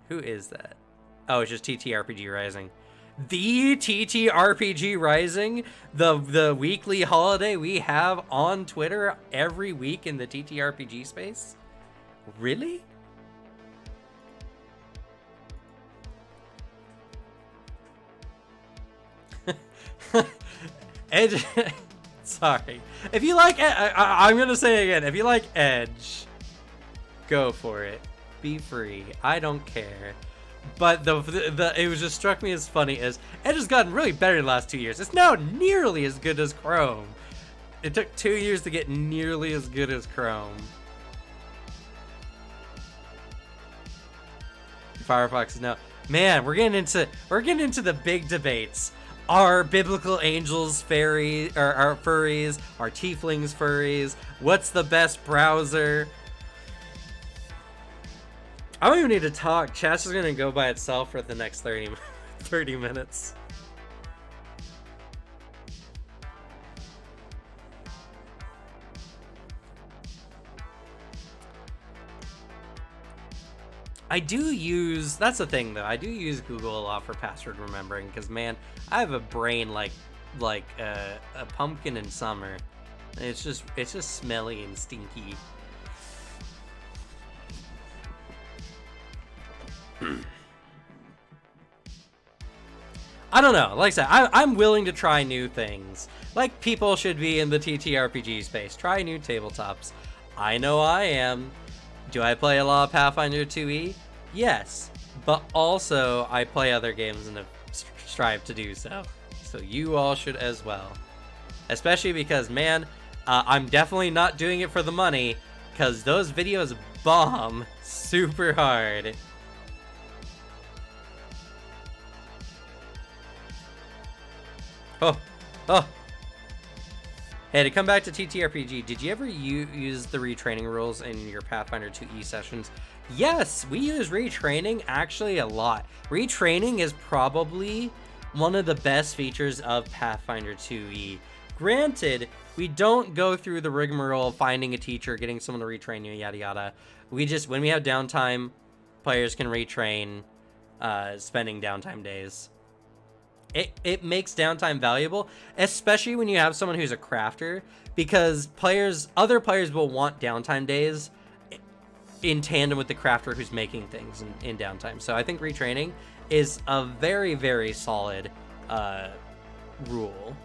Who is that? Oh, it's just TTRPG Rising. The TTRPG Rising, the weekly holiday we have on Twitter every week in the TTRPG space? Really? Edge. Sorry. If you like, I'm gonna say it again. If you like Edge, go for it. Be free. I don't care. But it was just struck me as funny as Edge has gotten really better in the last 2 years. It's now nearly as good as Chrome. It took 2 years to get nearly as good as Chrome. Firefox is no. Man, we're getting into the big debates. Are biblical angels furries? Are furries? Are tieflings furries? What's the best browser? I don't even need to talk. Chat's is gonna go by itself for the next 30 minutes. I do use, that's the thing though, I do use Google a lot for password remembering, because man, I have a brain like a pumpkin in summer. It's just smelly and stinky. I don't know, like I said, I'm willing to try new things. Like people should be in the TTRPG space. Try new tabletops. I know I am. Do I play a lot of Pathfinder 2e? Yes, but also I play other games and have strive to do so. So you all should as well. Especially because, man, I'm definitely not doing it for the money, because those videos bomb super hard. Oh, oh. Hey, to come back to TTRPG, did you ever use the retraining rules in your Pathfinder 2E sessions? Yes, we use retraining actually a lot. Retraining is probably one of the best features of Pathfinder 2E. Granted, we don't go through the rigmarole of finding a teacher, getting someone to retrain you, yada yada. We just, when we have downtime, players can retrain, spending downtime days. It makes downtime valuable, especially when you have someone who's a crafter, because other players will want downtime days in tandem with the crafter who's making things in downtime. So I think retraining is a very, very solid rule.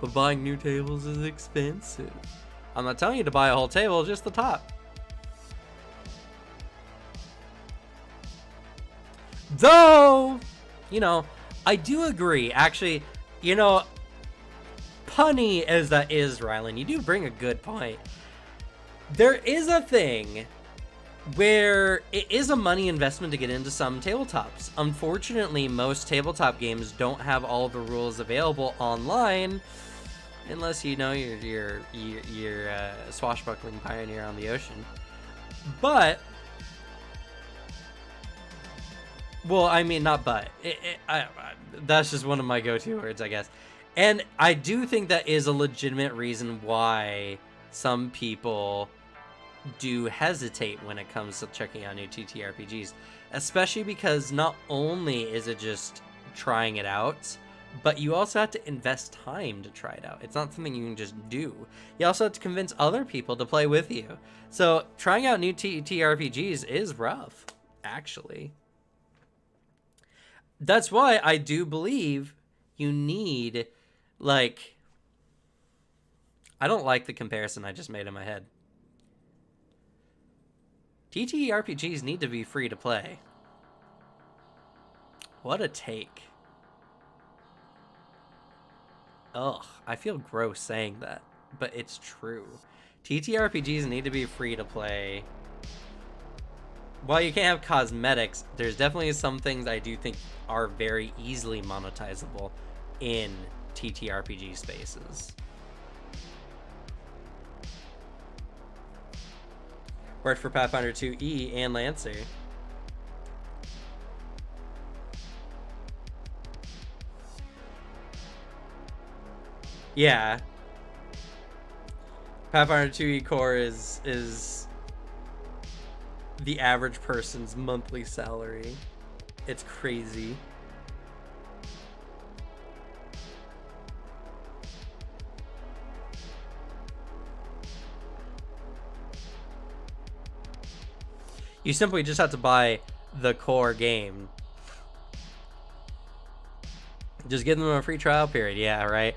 But buying new tables is expensive. I'm not telling you to buy a whole table, just the top. Though, you know, I do agree. Actually, you know, punny as that is, Rylan, you do bring a good point. There is a thing where it is a money investment to get into some tabletops. Unfortunately, most tabletop games don't have all the rules available online, unless you know you're a swashbuckling pioneer on the ocean. But, well, I mean, not but. That's just one of my go-to words, I guess. And I do think that is a legitimate reason why some people do hesitate when it comes to checking out new TTRPGs. Especially because not only is it just trying it out, but you also have to invest time to try it out. It's not something you can just do. You also have to convince other people to play with you. So trying out new TTRPGs is rough, actually. That's why I do believe you need, like, I don't like the comparison I just made in my head. TTRPGs need to be free to play. What a take. Ugh, I feel gross saying that, but it's true. TTRPGs need to be free to play. While you can't have cosmetics, there's definitely some things I do think are very easily monetizable in TTRPG spaces. Worked for Pathfinder 2E and Lancer. Yeah. Pathfinder 2E core is the average person's monthly salary. It's crazy. You simply just have to buy the core game. Just give them a free trial period. Yeah, right.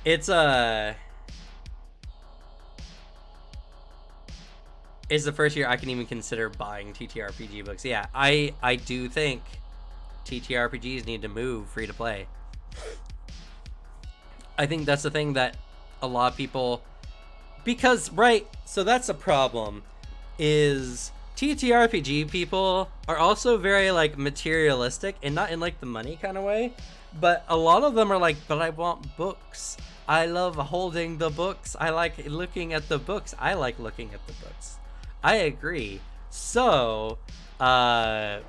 It's the first year I can even consider buying TTRPG books. Yeah, I do think TTRPGs need to move free to play. I think that's the thing that a lot of people, because, right, so that's a problem, is TTRPG people are also very, like, materialistic, and not in, like, the money kind of way, but a lot of them are like, but I want books. I love holding the books. I like looking at the books. I like looking at the books. I agree. So, that's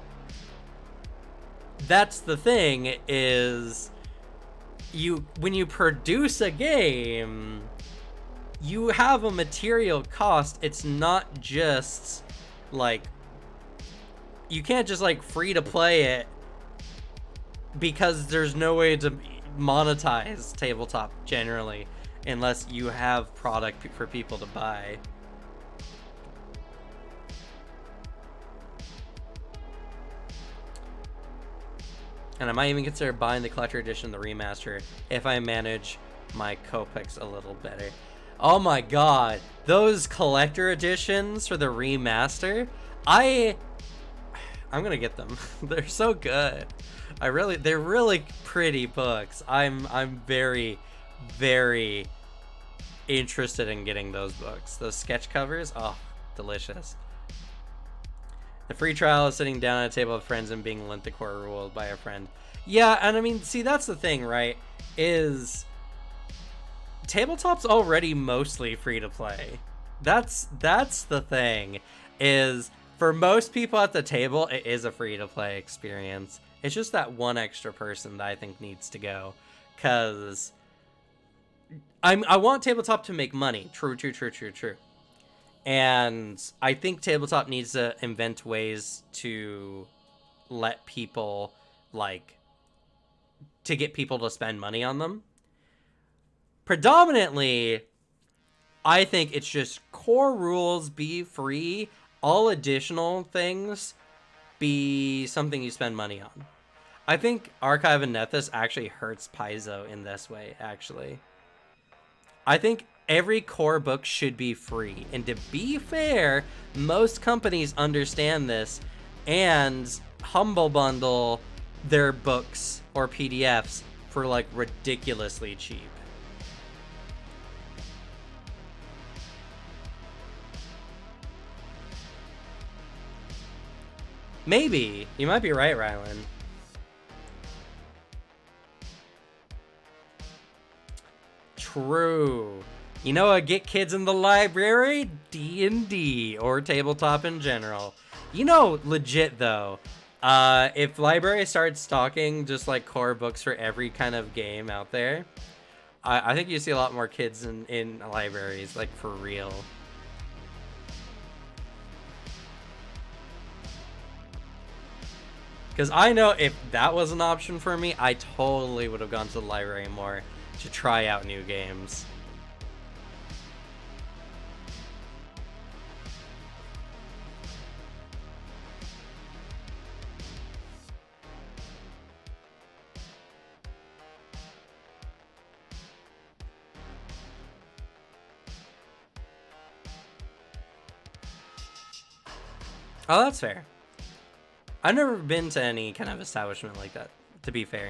the thing, is when you produce a game, you have a material cost. It's not just like, you can't just like free to play it, because there's no way to monetize tabletop generally unless you have product for people to buy. And I might even consider buying the collector edition, the remaster, if I manage my Copex a little better. Oh my god, those collector editions for the remaster, I'm gonna get them. They're so good. They're really pretty books. I'm very, very interested in getting those books. Those sketch covers, oh, delicious. The free trial is sitting down at a table with friends and being lent the core rule by a friend. Yeah, and I mean, see, that's the thing, right? Is tabletop's already mostly free to play. That's the thing. Is for most people at the table, it is a free to play experience. It's just that one extra person that I think needs to go, because I want tabletop to make money. True. And I think tabletop needs to invent ways to let people, like, to get people to spend money on them. Predominantly, I think it's just core rules be free, all additional things be something you spend money on. I think Archive and Nethys actually hurts Paizo in this way, actually. I think every core book should be free. And to be fair, most companies understand this and humble bundle their books or PDFs for like ridiculously cheap. Maybe. You might be right, Rylan. True. You know what? Get kids in the library? D&D, or tabletop in general. You know, legit though, if library starts stocking just like core books for every kind of game out there, I think you see a lot more kids in libraries, like for real. Because I know if that was an option for me, I totally would have gone to the library more to try out new games. Oh, that's fair. I've never been to any kind of establishment like that, to be fair.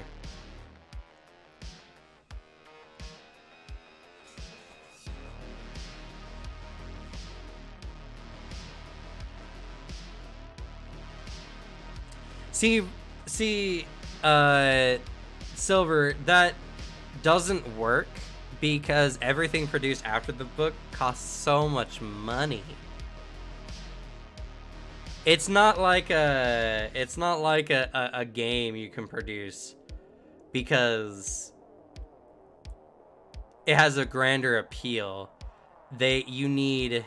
See, Silver, that doesn't work because everything produced after the book costs so much money. It's not like a game you can produce because it has a grander appeal. You need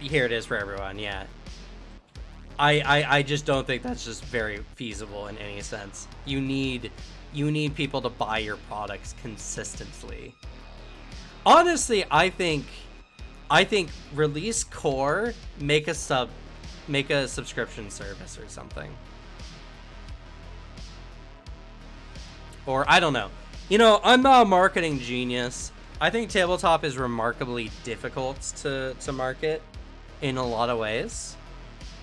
here it is for everyone, yeah. I just don't think that's just very feasible in any sense. You need people to buy your products consistently. Honestly, I think release core, make a subscription service or something. Or I don't know. You know, I'm not a marketing genius. I think tabletop is remarkably difficult to market in a lot of ways.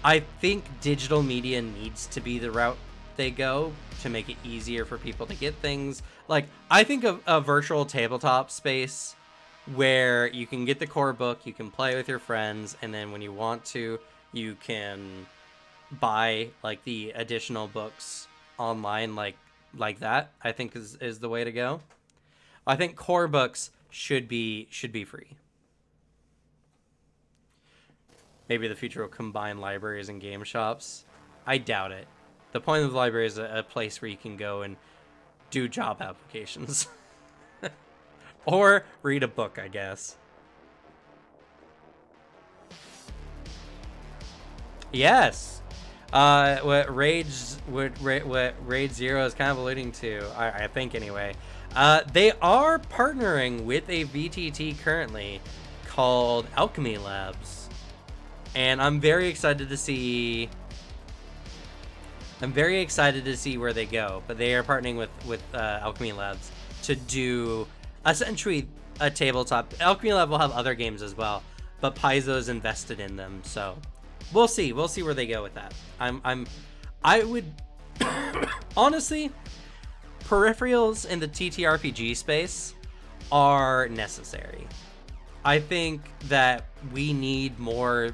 I think digital media needs to be the route they go to make it easier for people to get things. Like, I think of a virtual tabletop space where you can get the core book, you can play with your friends, and then when you want to, you can buy like the additional books online, like that. I think is the way to go. I think core books should be free. Maybe the future will combine libraries and game shops. I doubt it. The point of the library is a place where you can go and do job applications. Or read a book, I guess. Yes. What Raid Zero is kind of alluding to, I think anyway. They are partnering with a VTT currently called Alchemy Labs. And I'm very excited to see I'm very excited to see where they go, but they are partnering with Alchemy Labs to do essentially a tabletop. Alchemy Lab will have other games as well, but Paizo's invested in them, so we'll see. We'll see where they go with that. I would honestly, peripherals in the TTRPG space are necessary. I think that we need more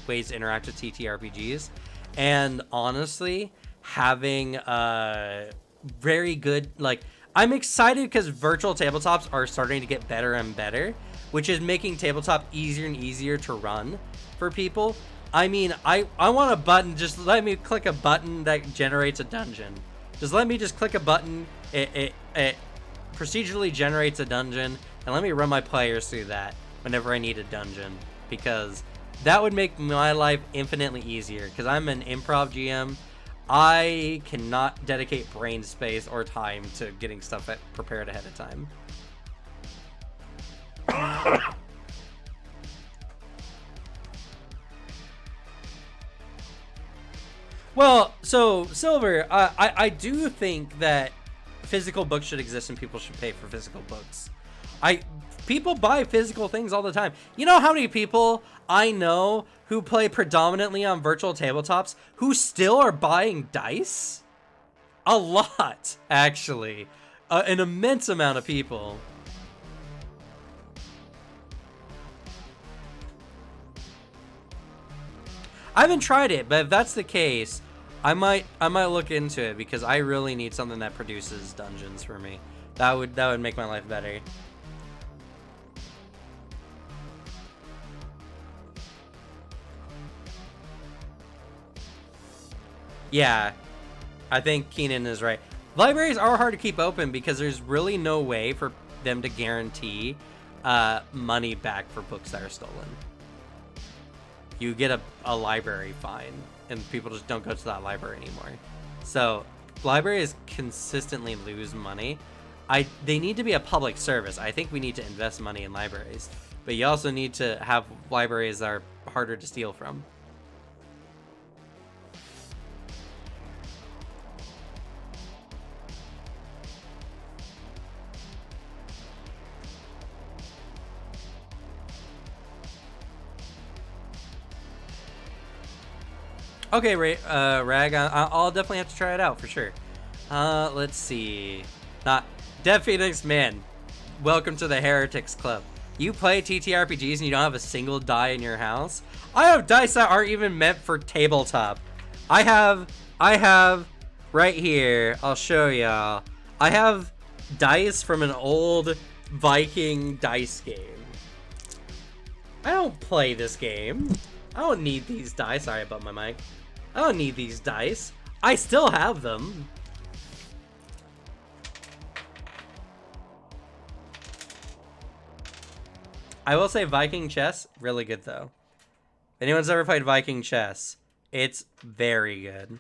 ways to interact with TTRPGs, and honestly, having very good, like, I'm excited because virtual tabletops are starting to get better and better, which is making tabletop easier and easier to run for people. I mean, I want a button. Just let me click a button that generates a dungeon. Just let me just click a button. It procedurally generates a dungeon, and let me run my players through that whenever I need a dungeon, because that would make my life infinitely easier, because I'm an improv GM. I cannot dedicate brain space or time to getting stuff prepared ahead of time. Well, so Silver, I do think that physical books should exist and people should pay for physical books. People buy physical things all the time. You know how many people I know who play predominantly on virtual tabletops who still are buying dice? A lot, actually. An immense amount of people. I haven't tried it, but if that's the case, I might look into it, because I really need something that produces dungeons for me. That would make my life better. Yeah, I think Keenan is right. Libraries are hard to keep open because there's really no way for them to guarantee money back for books that are stolen. You get a library fine, and people just don't go to that library anymore. So libraries consistently lose money. They need to be a public service. I think we need to invest money in libraries, but you also need to have libraries that are harder to steal from. Okay, Rag, I'll definitely have to try it out for sure. Let's see. Dev Phoenix, man, welcome to the Heretics Club. You play TTRPGs and you don't have a single die in your house? I have dice that aren't even meant for tabletop. I have right here, I'll show y'all. I have dice from an old Viking dice game. I don't play this game. I don't need these dice. Sorry about my mic. I don't need these dice. I still have them. I will say Viking chess, really good though. If anyone's ever played Viking chess, it's very good.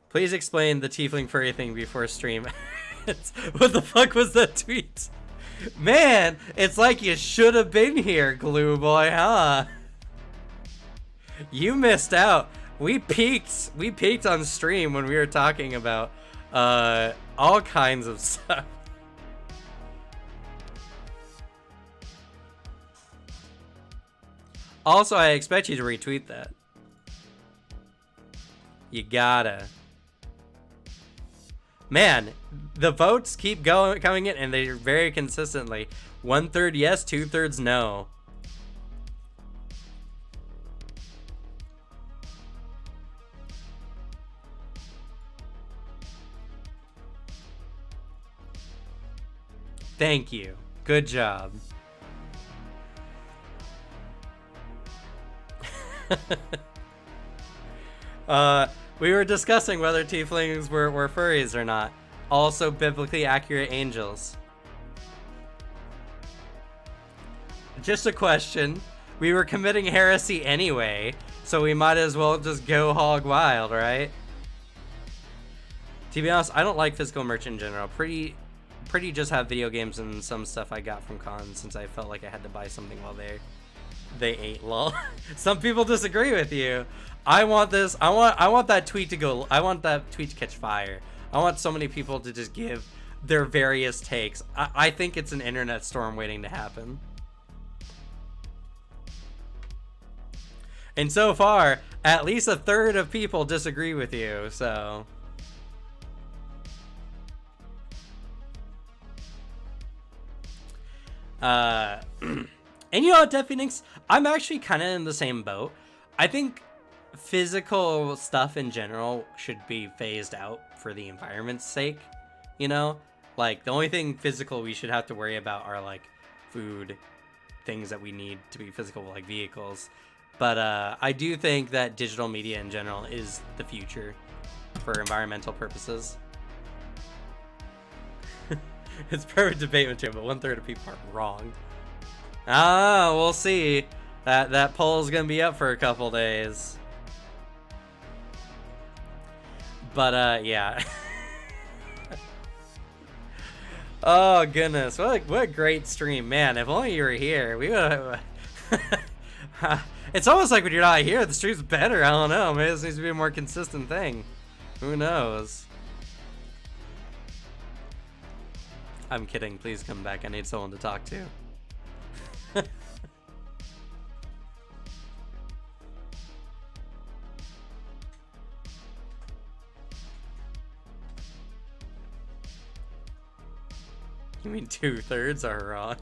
Please explain the tiefling furry thing before stream. What the fuck was that tweet? Man, it's like you should have been here, Glue Boy, huh? You missed out. We peaked on stream when we were talking about all kinds of stuff. Also, I expect you to retweet that. You gotta. Man, the votes keep coming in, and they're very consistently 1/3 yes, 2/3 no. Thank you. Good job. We were discussing whether tieflings were furries or not. Also biblically accurate angels. Just a question. We were committing heresy anyway, so we might as well just go hog wild, right? To be honest, I don't like physical merch in general. Pretty just have video games and some stuff I got from cons, since I felt like I had to buy something while there. They ain't lol. Some people disagree with you. I want this. I want that tweet to go. I want that tweet to catch fire. I want so many people to just give their various takes. I think it's an internet storm waiting to happen. And so far, at least a third of people disagree with you, so. And you know what, Death Phoenix? I'm actually kind of in the same boat. I think physical stuff in general should be phased out for the environment's sake, you know? Like, the only thing physical we should have to worry about are, like, food, things that we need to be physical, like vehicles. But I do think that digital media in general is the future for environmental purposes. It's perfect debate material, but 1/3 of people are wrong. Ah, we'll see. That poll is gonna be up for a couple days. But yeah. Oh goodness, what a great stream, man! If only you were here, we would. It's almost like when you're not here, the stream's better. I don't know. Maybe this needs to be a more consistent thing. Who knows? I'm kidding. Please come back. I need someone to talk to. You mean 2/3 are wrong?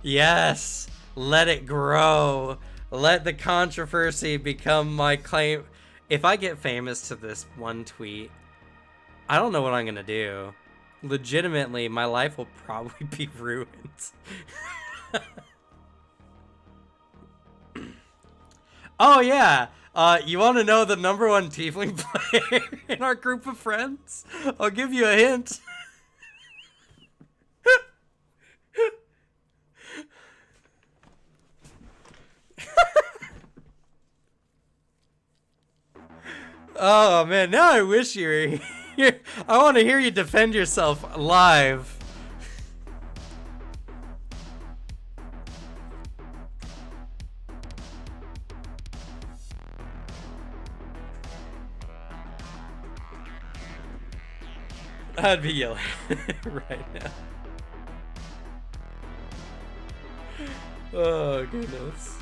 Yes! Let it grow. Let the controversy become my claim. If I get famous to this one tweet, I don't know what I'm gonna do. Legitimately, my life will probably be ruined. Oh yeah! You want to know the #1 tiefling player in our group of friends? I'll give you a hint. Oh man, now I wish you were here. I want to hear you defend yourself live. I'd be yelling right now. Oh goodness.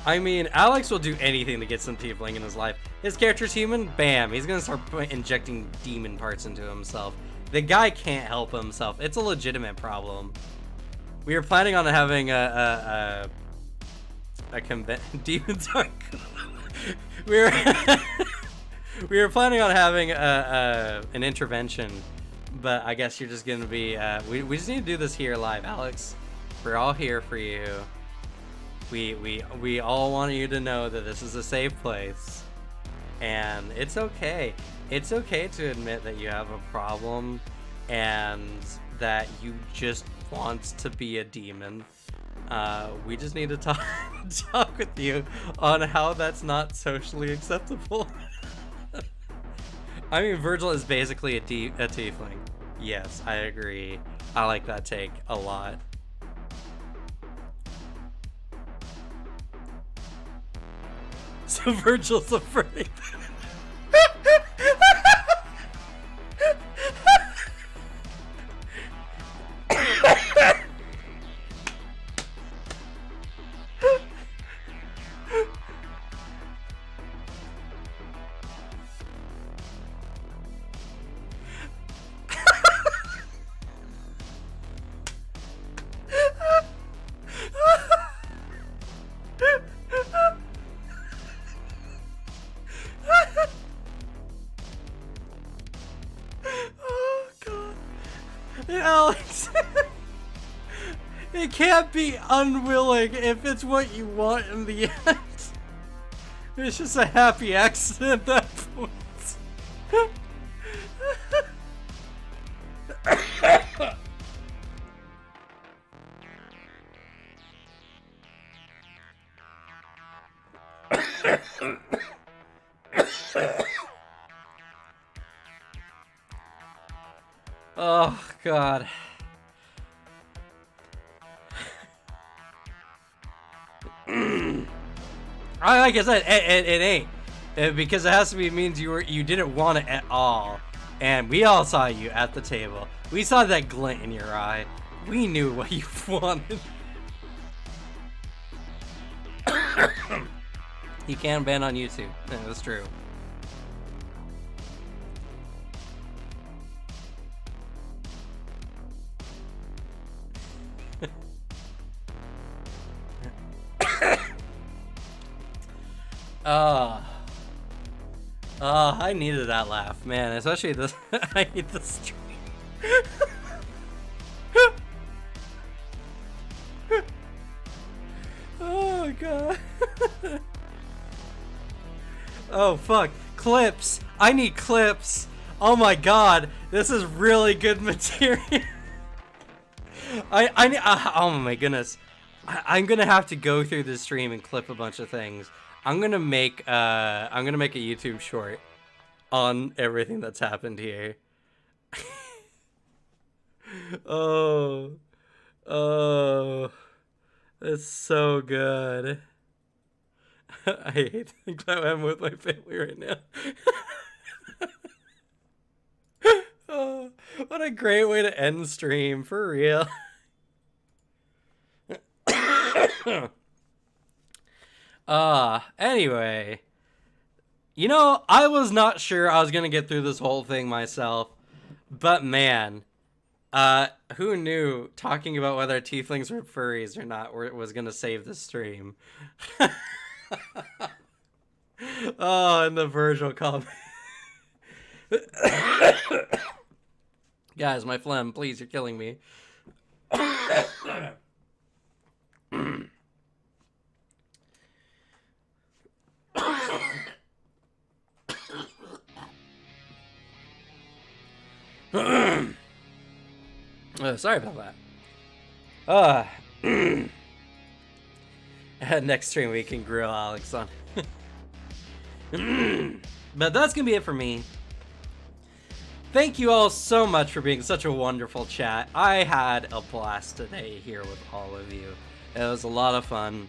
I mean, Alex will do anything to get some tiefling in his life. His character's human, bam, he's gonna start injecting demon parts into himself. The guy can't help himself. It's a legitimate problem. We were planning on having a demons are we were planning on having an intervention, but I guess you're just gonna be we just need to do this here live, Alex. We're all here for you. We all want you to know that this is a safe place, and it's okay. It's okay to admit that you have a problem and that you just want to be a demon. We just need to talk with you on how that's not socially acceptable. I mean, Virgil is basically a tiefling. Yes, I agree. I like that take a lot. So Virgil's afraid. Alex, it can't be unwilling if it's what you want in the end. It's just a happy accident at that point. Oh god. Like I said, it ain't. Because it has to be means you didn't want it at all. And we all saw you at the table. We saw that glint in your eye. We knew what you wanted. You can ban on YouTube. Yeah, that's true. I needed that laugh, man. Especially this. I hate this stream. Oh god. Oh fuck. Clips. I need clips. Oh my god. This is really good material. I need. Oh my goodness. I'm gonna have to go through this stream and clip a bunch of things. I'm gonna make a YouTube short on everything that's happened here. Oh, it's so good. I hate to think that I'm with my family right now. Oh, what a great way to end stream, for real. Anyway, you know, I was not sure I was gonna get through this whole thing myself, but man, who knew talking about whether tieflings were furries or not was gonna save the stream? Oh, and the Virgil comment. Guys, my phlegm, please, you're killing me. Sorry about that. Next stream we can grill Alex on. But that's gonna be it for me. Thank you all so much for being such a wonderful chat. I had a blast today here with all of you. It was a lot of fun.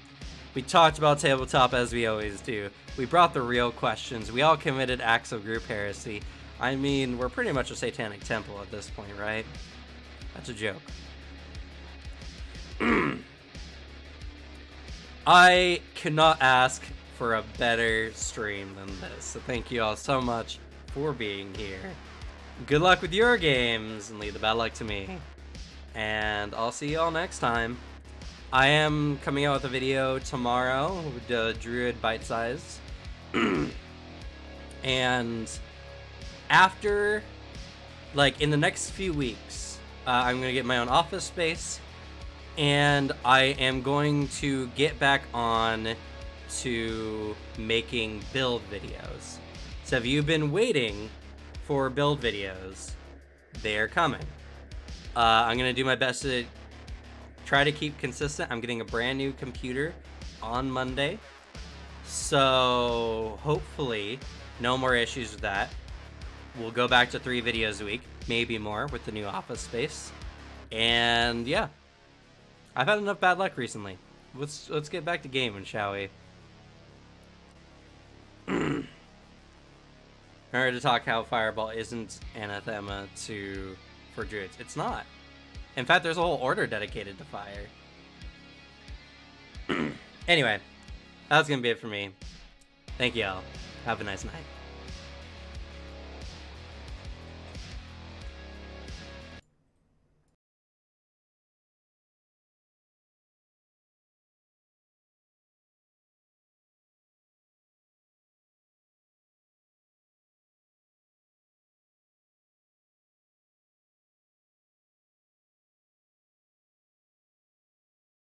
We talked about tabletop as we always do. We brought the real questions. We all committed acts of group heresy. I mean, we're pretty much a satanic temple at this point, right? That's a joke. I cannot ask for a better stream than this. So thank you all so much for being here. Good luck with your games, and leave the bad luck to me. And I'll see you all next time. I am coming out with a video tomorrow with the Druid Bite Size. And after, like, in the next few weeks, I'm going to get my own office space. And I am going to get back on to making build videos. So if you've been waiting for build videos, they're coming. I'm gonna do my best to try to keep consistent. I'm getting a brand new computer on Monday, so hopefully no more issues with that. We'll go back to 3 videos a week, maybe more with the new office space. And yeah, I've had enough bad luck recently. Let's get back to gaming, shall we? I heard to talk how Fireball isn't anathema for druids. It's not. In fact, there's a whole order dedicated to fire. Anyway, that's gonna be it for me. Thank y'all. Have a nice night.